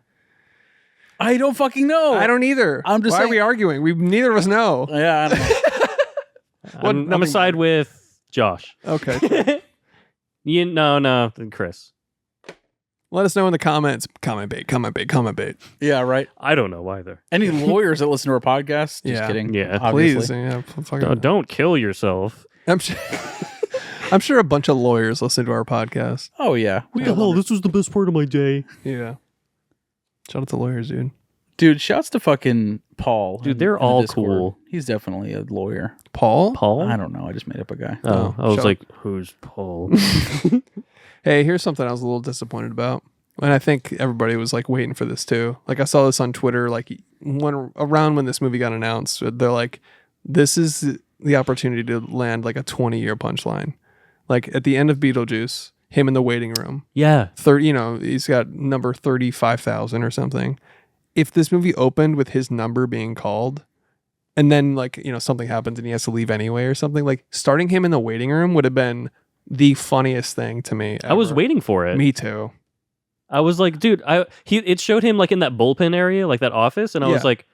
I don't fucking know. I don't either. I'm just Why saying- are we arguing? We neither of us know. Yeah, I don't know. What- I'm nothing- aside with Josh. Okay. No, Chris. Let us know in the comments. Comment bait. Yeah, right. I don't know either. Any lawyers that listen to our podcast? Just Yeah. kidding. Yeah. obviously. Please. Yeah, fucking- Don't kill yourself. I'm sure, I'm sure a bunch of lawyers listen to our podcast. Oh yeah. What the hell? This was the best part of my day. Yeah. Shout out to lawyers, dude. Dude, shouts to fucking Paul. Dude, they're in the all Discord. cool. He's definitely a lawyer. Paul? Paul? I don't know. I just made up a guy. Oh, I was shut like, who's Paul? Hey, here's something I was a little disappointed about. And I think everybody was like waiting for this too. Like I saw this on Twitter, like around when this movie got announced, they're like, this is the opportunity to land like a 20-year punchline. Like at the end of Beetlejuice, him in the waiting room, Yeah. 30, he's got number 35,000 or something. If this movie opened with his number being called and then like, something happens and he has to leave anyway or something, like starting him in the waiting room would have been the funniest thing to me. I was ever. waiting for it. Me too. I was like, dude, it showed him like in that bullpen area, like that office, and I was Yeah. like,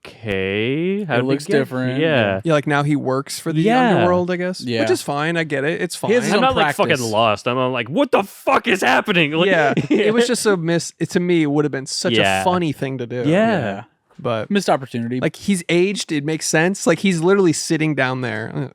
okay, how It did we looks get different. here? Yeah. Yeah, like now he works for the Yeah. underworld, I guess. Yeah. Which is fine. I get it. It's fine. He has his I'm own not like practice. fucking lost. I'm like, what the fuck is happening? Like, Yeah. It was just to me, it would have been such Yeah. a funny thing to do. Yeah. But Missed opportunity. like he's aged, it makes sense. Like he's literally sitting down there.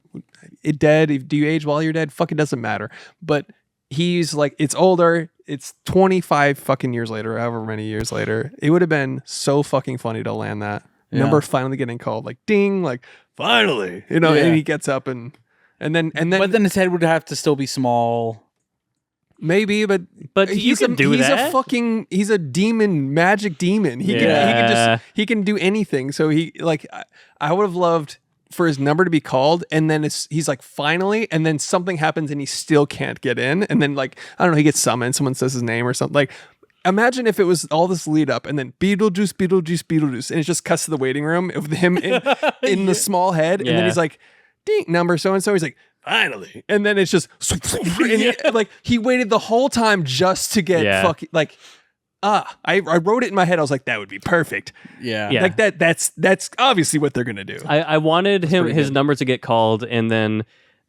It dead. Do you age while you're dead? Fuck, it doesn't matter. But he's like, it's older. It's 25 fucking years later, however many years later. It would have been so fucking funny to land that. Yeah. Number finally getting called, like ding, like finally. Yeah. And he gets up and then but then his head would have to still be small. maybe, but you can do he's that. He's a demon, magic demon. He can do anything. So I would have loved for his number to be called, and then he's like finally, and then something happens and he still can't get in, and then like I don't know, he gets summoned, someone says his name or something. Like imagine if it was all this lead up and then Beetlejuice, and it just cuts to the waiting room of him in the small head, and then Yeah. he's like, ding, number so and so. He's like, finally, and then it's just like he waited the whole time just to get Yeah. fucking like. I wrote it in my head. I was like, that would be perfect. Yeah. Yeah. Like that's obviously what they're gonna do. I wanted his pretty good. number to get called, and then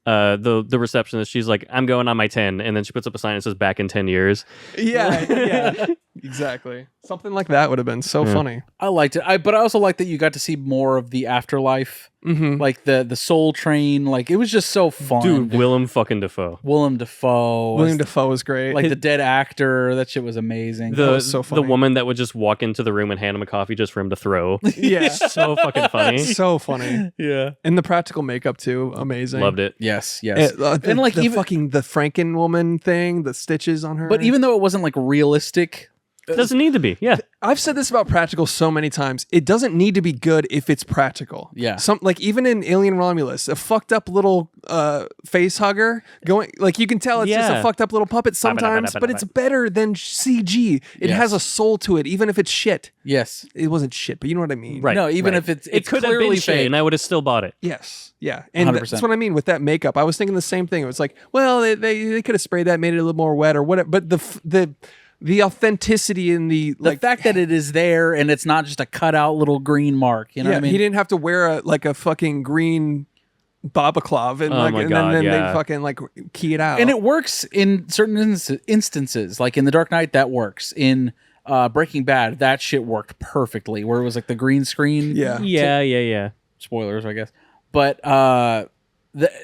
the receptionist, she's like, I'm going on my 10, and then she puts up a sign that says back in 10 years. Yeah, exactly. Something like that would have been so funny. I liked it. But I also liked that you got to see more of the afterlife. Mm-hmm. Like the Soul Train. Like it was just so fun. Dude, Willem fucking Dafoe. Willem Dafoe. William Dafoe was great. Like the dead actor. That shit was amazing. That was so The funny. woman that would just walk into the room and hand him a coffee just for him to throw. yeah, So fucking funny. so funny. yeah. And the practical makeup too, amazing. Loved it. Yes. Yes. And like even- the Franken woman thing, the stitches on her. But even though it wasn't like realistic, Doesn't need to be. Yeah. I've said this about practical so many times. It doesn't need to be good if it's practical. Yeah. Like even in Alien Romulus, a fucked up little face hugger going, like you can tell it's just Yeah. a fucked up little puppet sometimes, but it's better than CG. It Yes. has a soul to it, even if it's shit. yes. It wasn't shit, but you know what I mean. Right. No, even right. if it's It could have clearly been shit, fake. and I would have still bought it. Yes. Yeah. And 100%. that's what I mean with that makeup. I was thinking the same thing. It was like, well, they could have sprayed that, made it a little more wet or whatever. But the authenticity in the The fact that it is there and it's not just a cutout little green mark, you know what I mean? he didn't have to wear a fucking green balaclava and Oh like my and God, then yeah. they fucking like key it out. And it works in certain instances. Like in The Dark Knight, that works. In Breaking Bad, that shit worked perfectly. Where it was like the green screen. Yeah. Yeah. Spoilers, I guess. But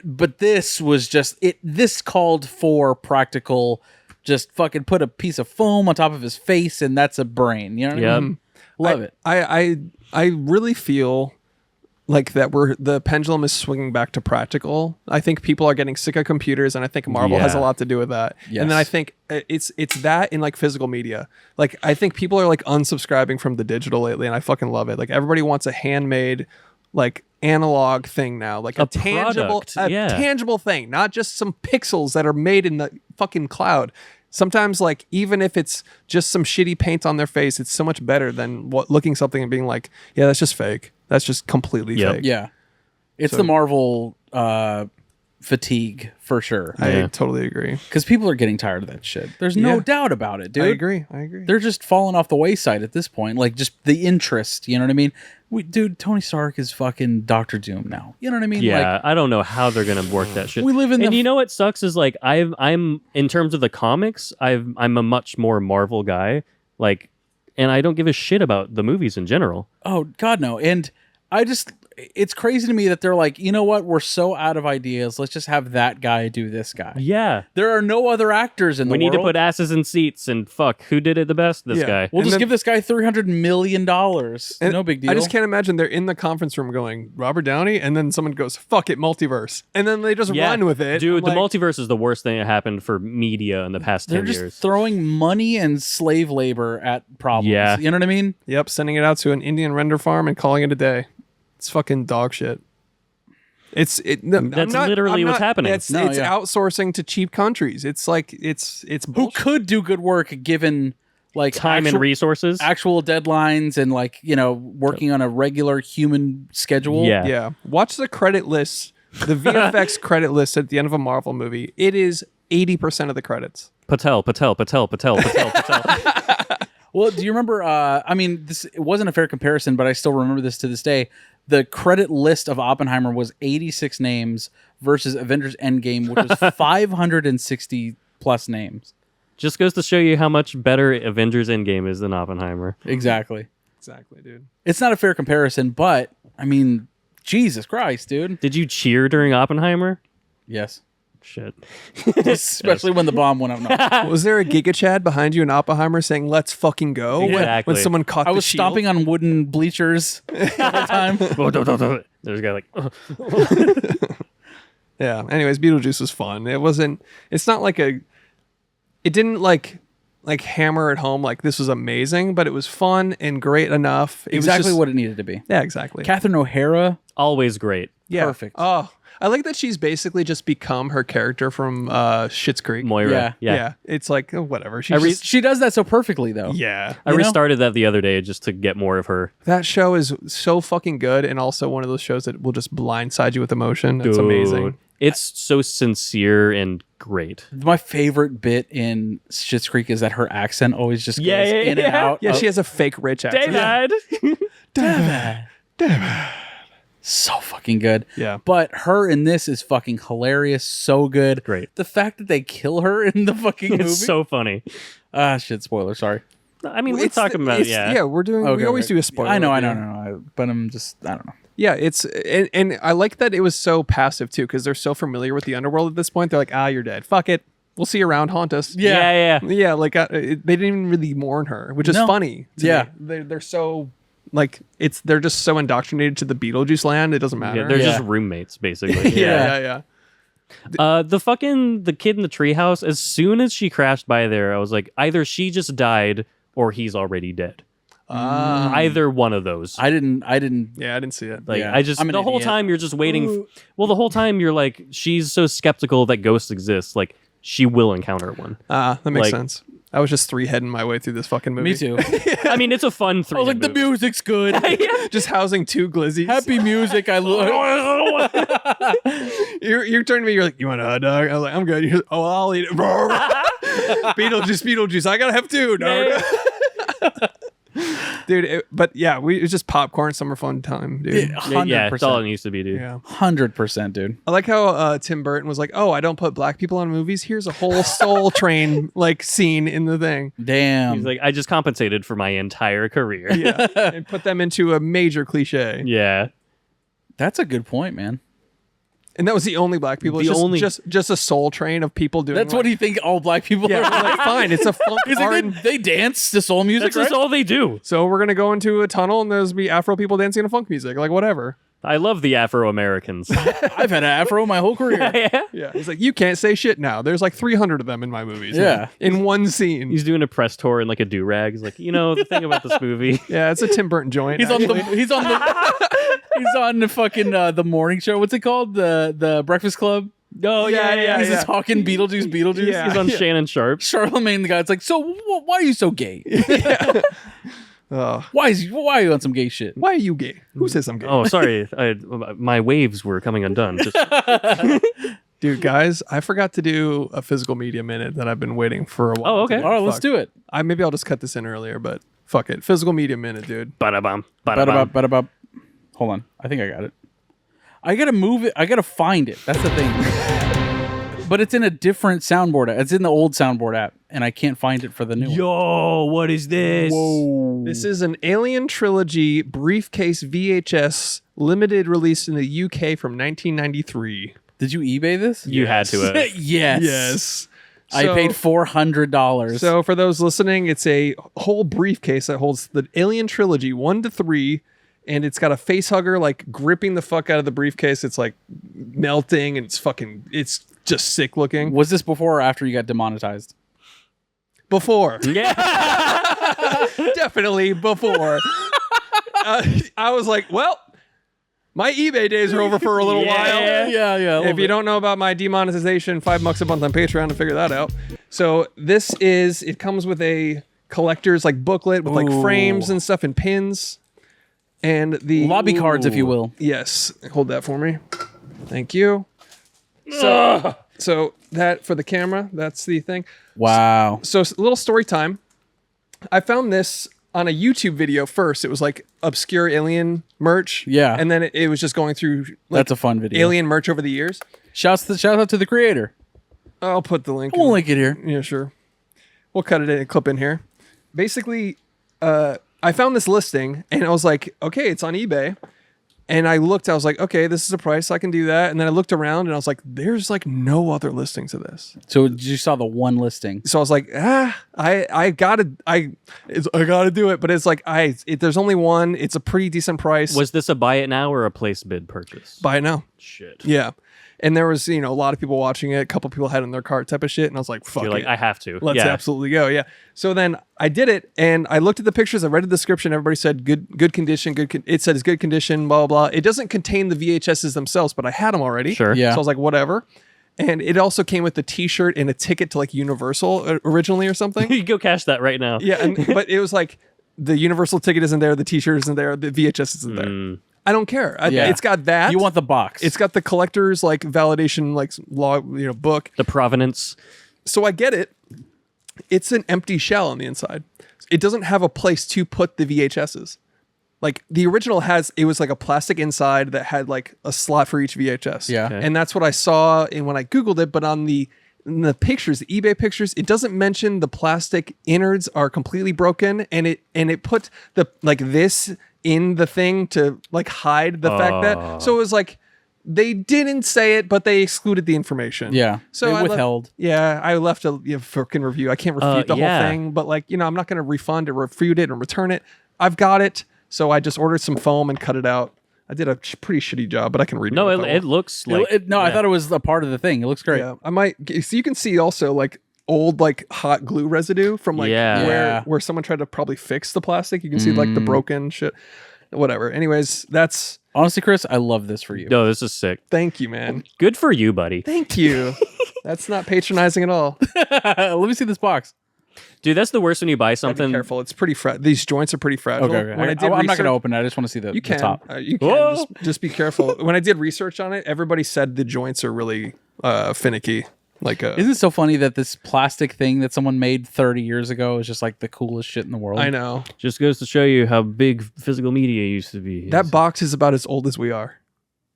but this was just it. This called for practical. Just fucking put a piece of foam on top of his face, and that's a brain. You know what I Yep. mean? Love it. I really feel like that the pendulum is swinging back to practical. I think people are getting sick of computers, and I think Marvel has a Yeah. lot to do with that. Yes. And then I think it's that in like physical media. Like I think people are like unsubscribing from the digital lately, and I fucking love it. Like everybody wants a handmade like analog thing now, like a tangible product, tangible thing, not just some pixels that are made in the fucking cloud. Sometimes, like, even if it's just some shitty paint on their face, it's so much better than looking something and being like, yeah, that's just fake. That's just completely fake. Yeah. It's the Marvel fatigue for sure. I totally agree. Because people are getting tired of that shit. There's no doubt about it, dude. I agree. They're just falling off the wayside at this point. Like, just the interest, you know what I mean? Dude, Tony Stark is fucking Doctor Doom now. You know what I mean? Yeah, Like, I don't know how they're gonna work that shit. We live in and you know what sucks is like I'm in terms of the comics, I'm a much more Marvel guy. Like, and I don't give a shit about the movies in general. oh, God, no. And it's crazy to me that they're like, you know what? We're so out of ideas. Let's just have that guy do this guy. Yeah. There are no other actors in the We need world. to put asses in seats and fuck, who did it the best? This guy. We'll And just then- give this guy $300 million. And No big deal. I just can't imagine they're in the conference room going, Robert Downey, and then someone goes, fuck it, multiverse. And then they just run with it. Dude, I'm the like, multiverse is the worst thing that happened for media in the past They're 10 just years. throwing money and slave labor at problems. Yeah. You know what I mean? Yep, sending it out to an Indian render farm and calling it a day. It's fucking dog shit. That's literally what's happening. It's No, yeah. outsourcing to cheap countries. It's like it's Who bullshit. could do good work given like Time and resources. actual deadlines and like, you know, working on a regular human schedule? Yeah. Yeah, watch the credit list, the VFX credit list at the end of a Marvel movie. It is 80% of the credits. Patel. Well, do you remember? I mean, it wasn't a fair comparison, but I still remember this to this day. The credit list of Oppenheimer was 86 names versus Avengers Endgame, which was 560 plus names. Just goes to show you how much better Avengers Endgame is than Oppenheimer. Exactly. Exactly, dude. It's not a fair comparison, but I mean, Jesus Christ, dude. Did you cheer during Oppenheimer? Yes. Shit. Especially when the bomb went up. No. Was there a Giga Chad behind you in Oppenheimer saying "Let's fucking go"? Exactly. When someone caught I the was shield? stomping on wooden bleachers the whole time. There's a guy like, Yeah. Anyways, Beetlejuice was fun. It's not like it didn't like hammer it home like this was amazing, but it was fun and great enough. It Exactly was just, what it needed to be. Yeah, exactly. Catherine O'Hara, always great. Yeah. perfect. Oh, I like that she's basically just become her character from Schitt's Creek. Moira. Yeah. Yeah. It's like whatever. She's She does that so perfectly, though. yeah. I You know? restarted that the other day just to get more of her. That show is so fucking good, and also one of those shows that will just blindside you with emotion. It's amazing. Dude, it's so sincere and great. My favorite bit in Schitt's Creek is that her accent always just goes in and out. Yeah, of- she has a fake rich accent. so fucking good. Yeah. But her in this is fucking hilarious, so good. Great. The fact that they kill her in the fucking movie. It's so funny. Shit, spoiler, sorry. I mean, we're talking about, Yeah, we're doing. Okay, we always okay. do a spoiler. I know, review. but I'm just, I don't know. Yeah, it's and I like that it was so passive too, because they're so familiar with the underworld at this point. They're like, you're dead. Fuck it. We'll see you around. Haunt us. Yeah. Yeah. Like they didn't even really mourn her, which is No. funny. to Yeah. me. They're so like they're just so indoctrinated to the Beetlejuice land. It doesn't matter. Yeah, they're Yeah. just roommates, basically. yeah. The kid in the treehouse, as soon as she crashed by there, I was like, either she just died or he's already dead. Either one of those. I didn't. Yeah, I didn't see it. Like, Yeah. I just, I'm an the whole idiot. time you're just waiting. The whole time you're like, she's so skeptical that ghosts exist. Like, she will encounter one. That makes Like- sense. I was just 3-heading my way through this fucking movie. Me too. I mean, it's a fun I was like, the music's good. Just housing two glizzies. Happy music. I love. You're turning to me. You're like, you want a hot dog? I was like, I'm good. You're, oh, I'll eat it. Beetlejuice. I gotta have two. No. Dude, but yeah, it was just popcorn summer fun time, dude. 100%. Yeah, that's all it needs to be, dude. Yeah. 100%, dude. I like how Tim Burton was like, "Oh, I don't put black people on movies. Here's a whole Soul Train like scene in the thing." Damn. He's like, I just compensated for my entire career. Yeah, and put them into a major cliche. Yeah. That's a good point, man. And that was the only black people. The It's only- just a Soul Train of people doing. That's what he think all black people Yeah, are. like, fine. It's a funk He's like, R&B. they dance to soul music, That's right? just all they do. So we're gonna go into a tunnel and there's be Afro people dancing to funk music, like whatever. I love the Afro-Americans. I've had an afro my whole career. Yeah. Yeah, he's like, you can't say shit now. There's like 300 of them in my movies. Yeah. in one scene. He's doing a press tour in like a do-rag. He's like, the thing about this movie. Yeah, it's a Tim Burton joint. He's on the fucking the morning show. What's it called? The Breakfast Club. Oh, yeah. He's just talking Beetlejuice. Yeah. He's on Shannon Sharp. Charlemagne the guy. It's like, so why are you so gay? Oh, Why are you on some gay shit? why are you gay? Who says I'm gay? Oh, sorry. My waves were coming undone. Just, Dude, guys, I forgot to do a physical media minute that I've been waiting for a while. Oh, okay. to All right, let's do it. Maybe I'll just cut this in earlier, but fuck it. Physical media minute, dude. ba-da-bum, Ba-da-bum, ba-da-bum. ba-da-bum. Hold on. I think I got it. I gotta move it. I gotta find it. That's the thing. But it's in a different soundboard. It's in the old soundboard app, and I can't find it for the new one. Yo, what is this? Whoa. This is an Alien Trilogy briefcase VHS limited release in the UK from 1993. Did you eBay this? You had to have. Yes. I So- paid $400. So for those listening, it's a whole briefcase that holds the Alien Trilogy 1 to 3, and it's got a face hugger like gripping the fuck out of the briefcase. It's like melting, and it's just sick looking. Was this before or after you got demonetized? Before. Yeah. Definitely before. I was like, well, my eBay days are over for a little while. Yeah. If you don't know about my demonetization, $5 a month on Patreon to figure that out. So it comes with a collector's like booklet with like frames and stuff and pins. And the Lobby cards, if you will. Yes. Hold that for me. Thank you. So that for the camera, that's the thing. Wow. So a little story time. I found this on a YouTube video first. It was like obscure alien merch. Yeah. And then it was just going through like That's a fun video. alien merch over the years. Shout out to the creator. I'll put the link. We'll link it here. Yeah, sure. We'll cut it in a clip in here. Basically, I found this listing and I was like, okay, it's on eBay. And I looked, I was like, okay, this is a price. I can do that. And then I looked around and I was like, there's like no other listings of this. So you saw the one listing. So I was like, I gotta do it. But it's like, there's only one. It's a pretty decent price. Was this a buy it now or a place bid purchase? Buy it now. Shit. Yeah. And there was, a lot of people watching it. A couple people had it in their cart type of shit. And I was like, fuck You're like, it. I have to. Let's yeah. absolutely go. Yeah. So then I did it and I looked at the pictures. I read the description. Everybody said good condition. It said it's good condition, blah, blah, blah. It doesn't contain the VHSs themselves, but I had them already. Sure. Yeah. So I was like, whatever. And it also came with the t-shirt and a ticket to like Universal originally or something. You go cash that right now. Yeah. But it was like the Universal ticket isn't there. The t-shirt isn't there. The VHS isn't there. I don't care. Yeah. It's got that. You want the box. It's got the collector's like validation, like log, book. The provenance. So I get it. It's an empty shell on the inside. It doesn't have a place to put the VHSs. Like the original it was like a plastic inside that had like a slot for each VHS. Yeah. Okay. And that's what I saw when I Googled it. But in the pictures, the eBay pictures, it doesn't mention the plastic innards are completely broken. And it put the like this in the thing to like hide the fact that. So it was like, they didn't say it, but they excluded the information. Yeah. So They I withheld. I left a freaking review. I can't refute the yeah. whole thing, but like, I'm not going to refund or refute it or return it. I've got it. So I just ordered some foam and cut it out. I did a pretty shitty job, but I can read No, it. it looks like. I thought it was a part of the thing. It looks great. Yeah, I might. So you can see also like old like hot glue residue from like Yeah. where someone tried to probably fix the plastic. You can see like the broken shit. Whatever. Anyways, that's. Honestly, Chris, I love this for you. No, this is sick. Thank you, man. Good for you, buddy. Thank you. That's not patronizing at all. Let me see this box. Dude, that's the worst when you buy Be something. careful. It's pretty These joints are pretty fragile. Okay. When I did I'm not going to research- open it. I just want to see the, You the can. top. You can. Whoa. Just be careful. When I did research on it, everybody said the joints are really finicky. Like Isn't it so funny that this plastic thing that someone made 30 years ago is just like the coolest shit in the world? I know. Just goes to show you how big physical media used to be. That box is about as old as we are.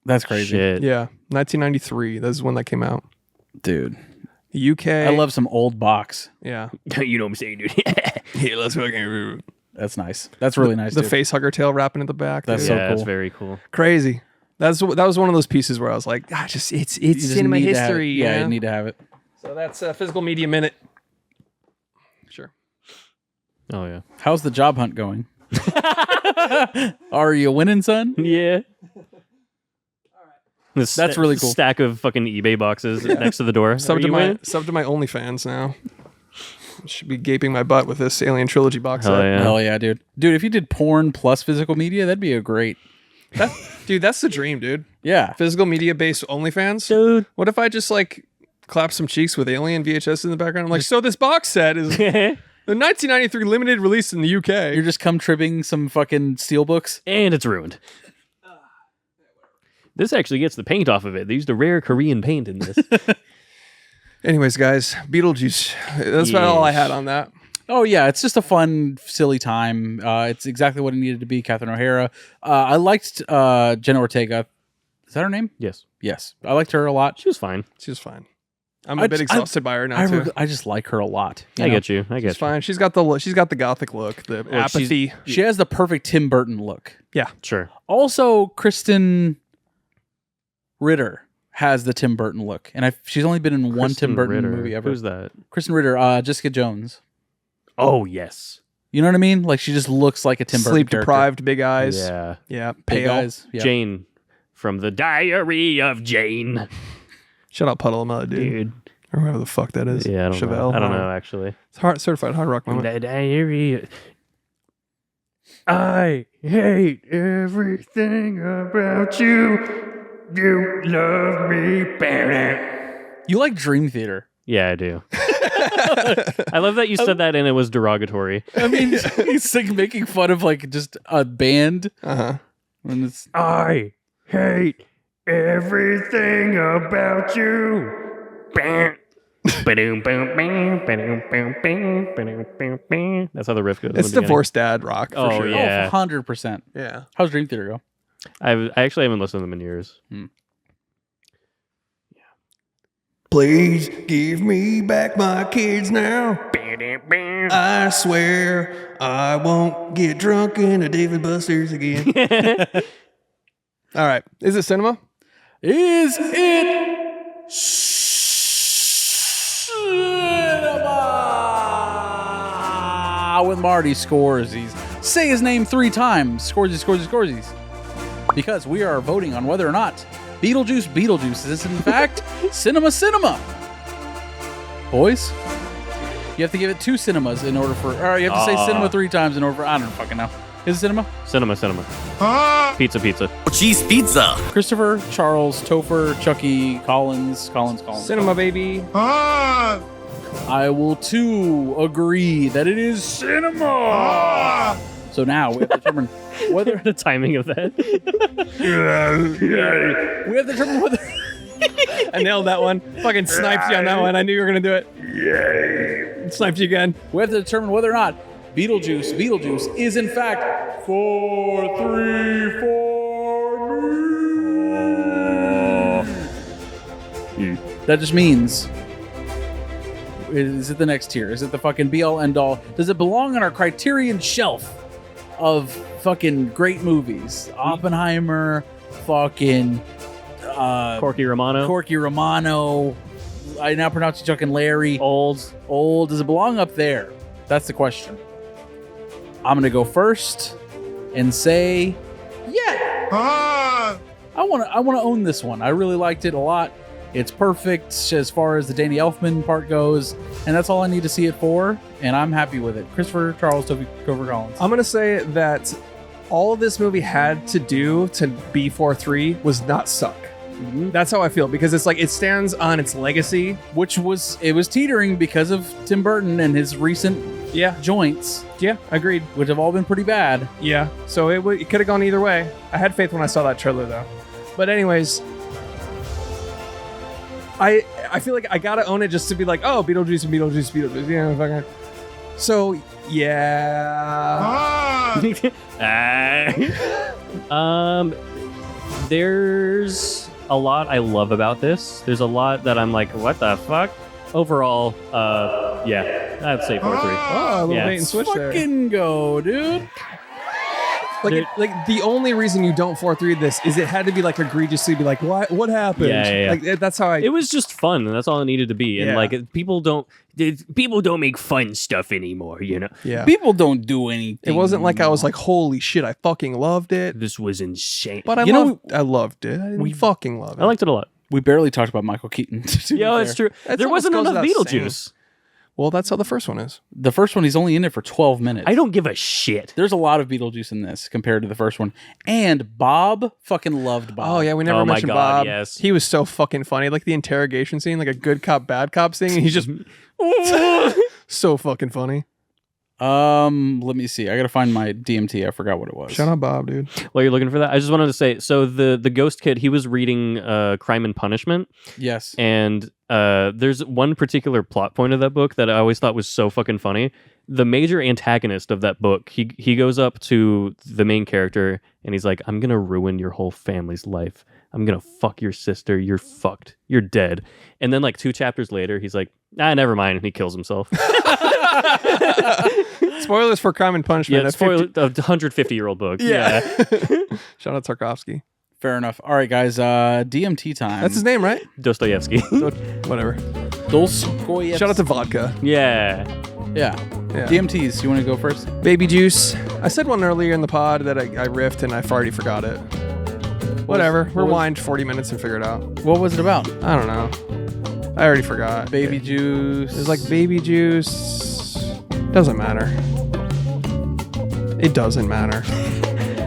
That's crazy. Shit. Yeah. 1993. That's when that came out. Dude. UK. I love some old box. Yeah. You know what I'm saying, dude. Here, let's fucking. That's nice. That's really nice. The dude. face hugger tail wrapping at the back. That's dude. so Yeah, it's cool. very cool. Crazy. That was one of those pieces where I was like, it's You just cinema need to have it. history. Yeah, you you know? need to have it. So that's a physical media minute. Sure. Oh, yeah. How's the job hunt going? Are you winning, son? Yeah. That's really cool. Stack of fucking eBay boxes next to the door. Sub Are to you my in? OnlyFans now. Should be gaping my butt with this Alien Trilogy box Hell set. yeah. Hell yeah, dude. Dude, if you did porn plus physical media, that'd be a great. Dude, that's the dream, dude. Yeah. Physical media based OnlyFans. Dude. What if I just like clap some cheeks with Alien VHS in the background? I'm like, so this box set is the 1993 limited release in the UK. You're just cum tripping some fucking steelbooks. And it's ruined. This actually gets the paint off of it. They used a rare Korean paint in this. Anyways, guys, Beetlejuice. That's about all I had on that. Oh yeah, it's just a fun, silly time. It's exactly what it needed to be. Catherine O'Hara. I liked Jenna Ortega. Is that her name? Yes. Yes, I liked her a lot. She was fine. She was fine. I'm a bit exhausted by her now too. I just like her a lot. I get you. I get She's fine. She's got the gothic look, the apathy. She has the perfect Tim Burton look. Yeah, Sure. Also, Kristen Ritter has the Tim Burton look, and she's only been in one Tim Burton Ritter. movie ever. Who's that? Kristen Ritter, Jessica Jones. Oh, yes. You know what I mean? Like she just looks like a Tim Burton sleep character. deprived, big eyes. Yeah. Yeah, Big pale. eyes. Yeah. Jane from the Diary of Jane. Shut up, Puddle of Mud, dude. Or whoever the fuck that is. Yeah, I don't know. Chevelle. I don't know, actually. It's certified hard rock moment. The Diary. I hate everything about you. You love me. You like Dream Theater? Yeah, I do. I love that you said that and it was derogatory. I mean, he's like making fun of like just a band. Uh-huh. When it's I hate everything about you. That's how the riff goes. in It's the beginning. divorced dad rock for Oh, sure. yeah. 100%. Yeah. How's Dream Theater go? I actually haven't listened to them in years. Please give me back my kids now. I swear I won't get drunk in a David Buster's again. All right. Is it cinema? Is it cinema? With Marty Scorsies. Say his name 3 times. Scorsies. Because we are voting on whether or not Beetlejuice Beetlejuice is in fact cinema. Boys, you have to give it 2 cinemas in order for, or you have to say cinema 3 times in order for, I don't fucking know. Is it cinema? Cinema. Pizza. Cheese pizza. Christopher, Charles, Topher, Chucky, Collins. Cinema, baby. I will too agree that it is cinema. So now we have to determine whether The timing of that. I nailed that one. Fucking sniped you on that one. I knew you were going to do it. Yay. Sniped you again. we have to determine whether or not Beetlejuice is in fact 4-3-4. That just means, is it the next tier? Is it the fucking be all end all? Does it belong on our Criterion shelf of fucking great movies? Oppenheimer, fucking Corky Romano. I now pronounce you Chuck and Larry. Old. Does it belong up there? That's the question. I'm gonna go first and say, yeah. I want to own this one. I really liked it a lot. It's perfect as far as the Danny Elfman part goes, and that's all I need to see it for. And I'm happy with it. Christopher Charles Topher Collins. I'm going to say that all this movie had to do to be 4-3 was not suck. That's how I feel, because it's like it stands on its legacy. Which was teetering because of Tim Burton and his recent joints, Yeah, agreed. which have all been pretty bad. Yeah, so it could have gone either way. I had faith when I saw that trailer, though. But anyways, I feel like I gotta own it just to be like, oh, Beetlejuice. Yeah, fucking. So yeah. There's a lot I love about this. There's a lot that I'm like, what the fuck? Overall, yeah, I'd say 4-3. Oh, a little Yeah. bait and switch there. Fucking go, dude. Like the only reason you don't 4-3 this is it had to be like egregiously be like, what happened? Yeah. Like that's how It was just fun, and that's all it needed to be. And Yeah. like people don't make fun stuff anymore, you know. yeah. People don't do anything. It wasn't like I was like, holy shit, I fucking loved it. This was insane. But I loved it. I didn't fucking love it. I liked it a lot. We barely talked about Michael Keaton. Yeah, that's true. That's There wasn't almost enough goes without Beetlejuice. Well, that's how the first one is. The first one, he's only in it for 12 minutes. I don't give a shit. There's a lot of Beetlejuice in this compared to the first one. And Bob, fucking loved Bob. Oh yeah, we never Oh my mentioned God, Bob. yes. He was so fucking funny. Like the interrogation scene, like a good cop, bad cop scene. And he's just so fucking funny. Let me see. I gotta find my DMT. I forgot what it was. Shout out Bob, dude. While you're looking for that, I just wanted to say, so the ghost kid, he was reading Crime and Punishment, Yes. and there's one particular plot point of that book that I always thought was so fucking funny. The major antagonist of that book, he goes up to the main character and he's like, I'm gonna ruin your whole family's life. I'm gonna fuck your sister. You're fucked. You're dead. And then like 2 chapters later, he's like, never mind, and he kills himself. Spoilers for Crime and Punishment. Yeah, a spoiler, a 150-year-old book. Yeah. Shout out Tarkovsky. Fair enough. All right, guys. DMT time. That's his name, right? Dostoevsky. Whatever. Dolskoyevsky. Shout out to vodka. Yeah. Yeah. DMTs. You want to go first? Baby juice. I said one earlier in the pod that I riffed and I already forgot it. Whatever. Rewind 40 minutes and figure it out. What was it about? I don't know. I already forgot. Baby juice. It was like baby juice. Doesn't matter. It doesn't matter.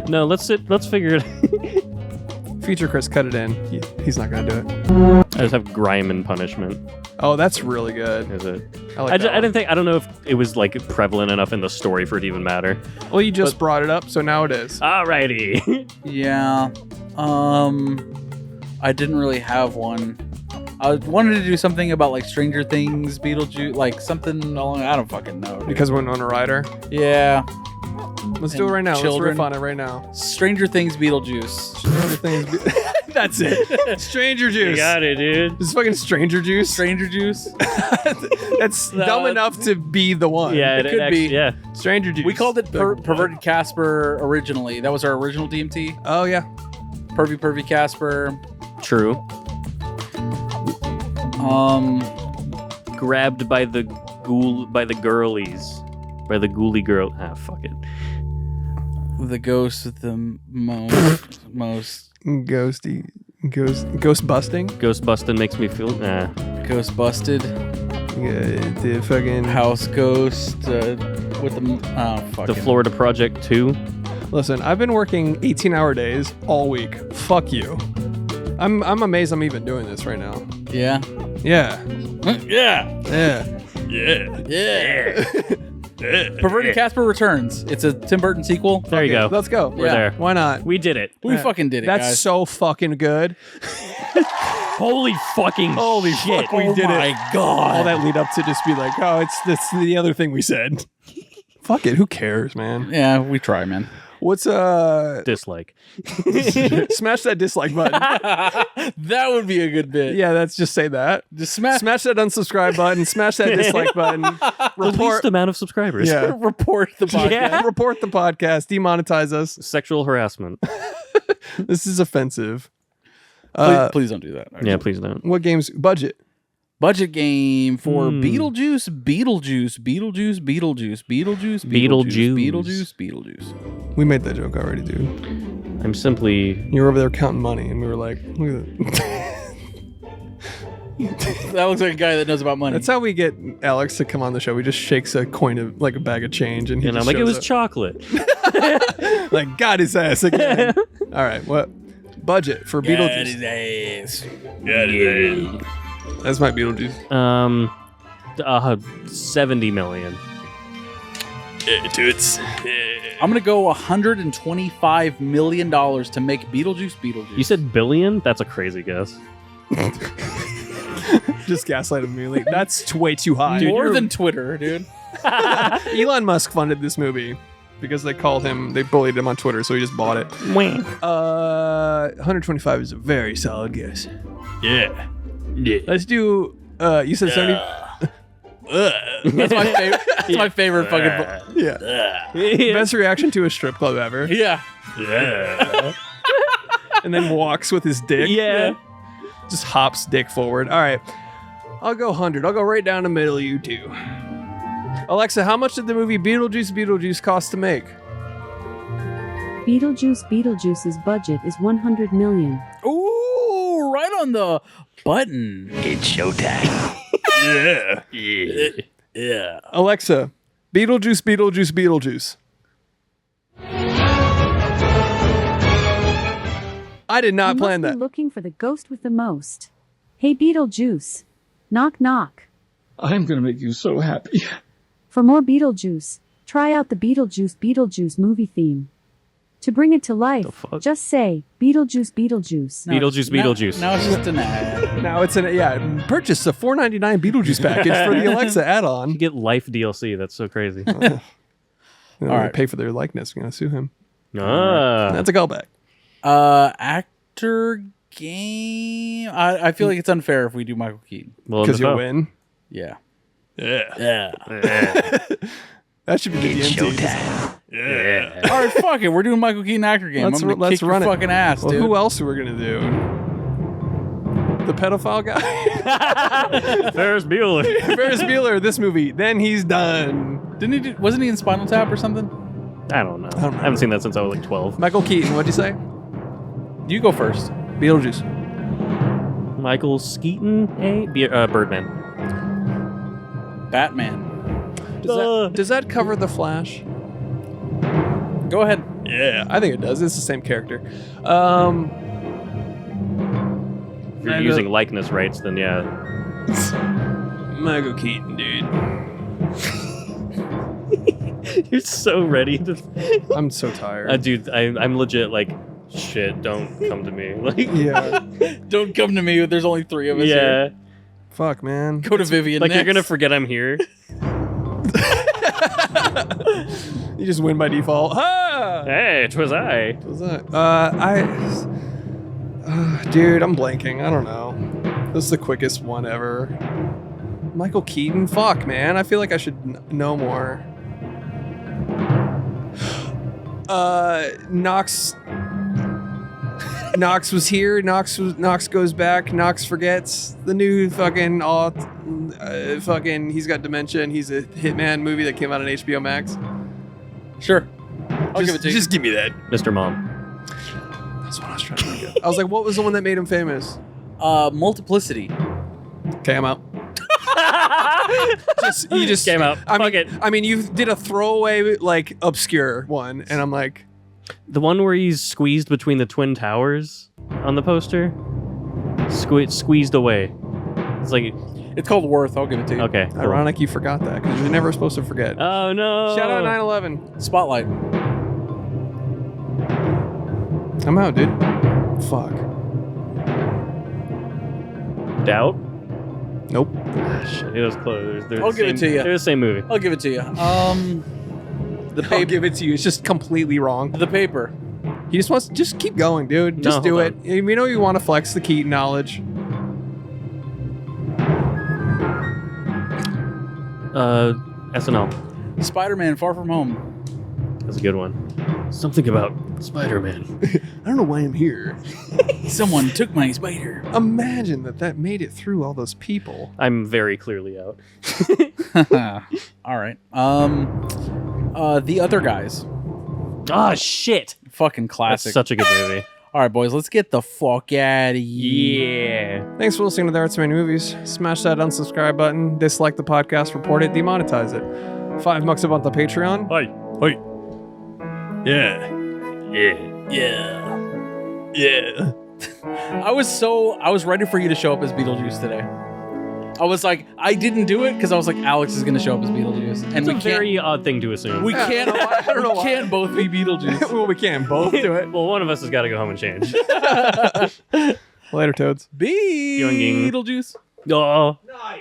No, let's figure it. Future Chris, cut it in. He's not gonna do it. I just have Grime and Punishment. Oh, that's really good. Is it? I like I that one. didn't think. I don't know if it was like prevalent enough in the story for it to even matter. Well, you just brought it up, so now it is. Alrighty. Yeah. I didn't really have one. I wanted to do something about like Stranger Things, Beetlejuice, like something along. I don't fucking know. Dude. Because we're on a rider. Yeah. Let's do it right now. Children. Let's riff on it right now. Stranger Things, Beetlejuice. Stranger Things. That's it. Stranger Juice. You got it, dude. This is fucking Stranger Juice. Stranger Juice. That's dumb enough to be the one. Yeah, It could actually, be. Yeah. Stranger Juice. We called it Perverted Casper originally. That was our original DMT. Oh yeah. Pervy Casper. True. Grabbed by the girlies, by the ghouly girl. Ah, fuck it. The ghost with the most Ghost busting. Ghost busting makes me feel. ghost busted. The fucking House ghost with the The Florida Project 2. Listen, I've been working 18-hour days all week. Fuck you. I'm amazed I'm even doing this right now. Yeah. Yeah. Yeah. Yeah. Perverted Casper Returns. It's a Tim Burton sequel. There you go. Let's go. We're Yeah. there. Why not? We did it. We fucking did it, That's guys. so fucking good. Holy fucking Holy shit. fuck, we did it. my God. All that lead up to just be like, oh, it's the other thing we said. Fuck it. Who cares, man? Yeah, we try, man. What's Dislike. smash that dislike button. That would be a good bit. Yeah, let's just say that. Just smash Smash that unsubscribe button. Smash that dislike button. The least Report. amount of subscribers. Yeah. report the podcast. Yeah. Report the podcast. Demonetize us. Sexual harassment. This is offensive. Please don't do that. Yeah, please don't. What games? Budget. Budget game for Beetlejuice, Beetlejuice, Beetlejuice, Beetlejuice, Beetlejuice, Beetlejuice. Beetlejuice, Beetlejuice. We made that joke already, dude. I'm simply. You were over there counting money, and we were like, look at that. That looks like a guy that knows about money. That's how we get Alex to come on the show. We just shakes a coin of like a bag of change, and he And I'm just like, it shows was up. chocolate. Like got his ass again. All right, what budget for Beetlejuice? That's my Beetlejuice. 70 million. I'm gonna go $125 million to make Beetlejuice. You said billion? That's a crazy guess. Just gaslight him immediately. That's way too high. More than Twitter, dude. Elon Musk funded this movie because they bullied him on Twitter, so he just bought it. 125 is a very solid guess. Yeah. Let's do. You said 70. That's my favorite. That's my favorite fucking. Yeah. Best reaction to a strip club ever. Yeah. And then walks with his dick. Yeah. Just hops dick forward. All right. I'll go 100. I'll go right down the middle of you two. Alexa, how much did the movie Beetlejuice Beetlejuice cost to make? Beetlejuice's budget is 100 million. Ooh, right on the button. It's showtime. Yeah. Alexa, Beetlejuice Beetlejuice. I did not You plan must that. be looking for the ghost with the most. Hey Beetlejuice. Knock knock. I'm gonna make you so happy. For more Beetlejuice, try out the Beetlejuice movie theme. To bring it to life, fuck? just say Beetlejuice Beetlejuice. Beetlejuice. Now it's just an ad. Now it's purchase a $4.99 Beetlejuice package for the Alexa add-on. You get life DLC. That's so crazy. All right. Pay for their likeness. You're gonna sue him. Ah. That's a callback. Actor game. I feel like it's unfair if we do Michael Keaton. Well, Because you'll win. Yeah. Yeah. Yeah. That should be the It's DMT. showtime. All right, fuck it. We're doing Michael Keaton actor game. Let's I'm gonna let's kick your run it. fucking ass, Well, dude. who else are we gonna do? The pedophile guy, Ferris Bueller. Ferris Bueller. This movie. Then he's done. Didn't he? Wasn't he in Spinal Tap or something? I don't know. I haven't seen that since I was like 12. Michael Keaton. What'd you say? You go first. Beetlejuice. Michael Skeeton, Birdman. Batman. Does that cover the Flash? Go ahead. Yeah, I think it does. It's the same character. If you're using likeness rights, then yeah. Michael Keaton, dude. You're so ready to. I'm so tired. Dude, I'm legit like, shit, don't come to me. Like, Yeah. Don't come to me. There's only 3 of us yeah. here. Fuck, man. Go to Vivian Like, next. you're gonna forget I'm here. You just win by default. Ah! Hey, 'twas I. What was that? Dude, I'm blanking. I don't know. This is the quickest one ever. Michael Keaton? Fuck, man. I feel like I should know more. Knox was here. Knox goes back. Knox forgets. The new fucking he's got dementia and he's a hitman movie that came out on HBO Max. Sure. I'll give it to you. Just give me that. Mr. Mom. That's what I was trying to think of. I was like, what was the one that made him famous? Multiplicity. Okay, I'm out. You just Came out. Fuck it. I mean, you did a throwaway, like, obscure one, and I'm like, The one where he's squeezed between the Twin Towers on the poster? Squeezed away. It's like, It's called Worth. I'll give it to you. okay. Cool. ironic you forgot that, because you're never supposed to forget. Oh, no. Shout out 9/11. Spotlight. I'm out, dude. Fuck. Doubt? Nope. Shit, it was close. They're I'll the give it same- to you. They're the same movie. I'll give it to you. The I'll paper. give it to you. It's just completely wrong. The paper. He just wants, just keep going, dude. Just No, do hold it. You know you want to flex the Keaton knowledge. SNL. Spider-Man: Far From Home. That's a good one. Something about Spider-Man. I don't know why I'm here. Someone took my spider. Imagine that made it through all those people. I'm very clearly out. All right. The Other Guys. Oh, shit. Fucking That's classic. such a good movie. All right, boys. Let's get the fuck out of here. Yeah. Thanks for listening to the Arts Man Movies. Smash that unsubscribe button, dislike the podcast, report it, demonetize it. $5 a month on Patreon. Hi. Yeah. Yeah. I was ready for you to show up as Beetlejuice today. I was like, I didn't do it because I was like, Alex is gonna show up as Beetlejuice, and It's we a very odd thing to assume. we can't. I don't know we why. can't both be Beetlejuice. Well, we can both do it. Well, one of us has got to go home and change. Later, Toads. Beetlejuice. Oh. Nice.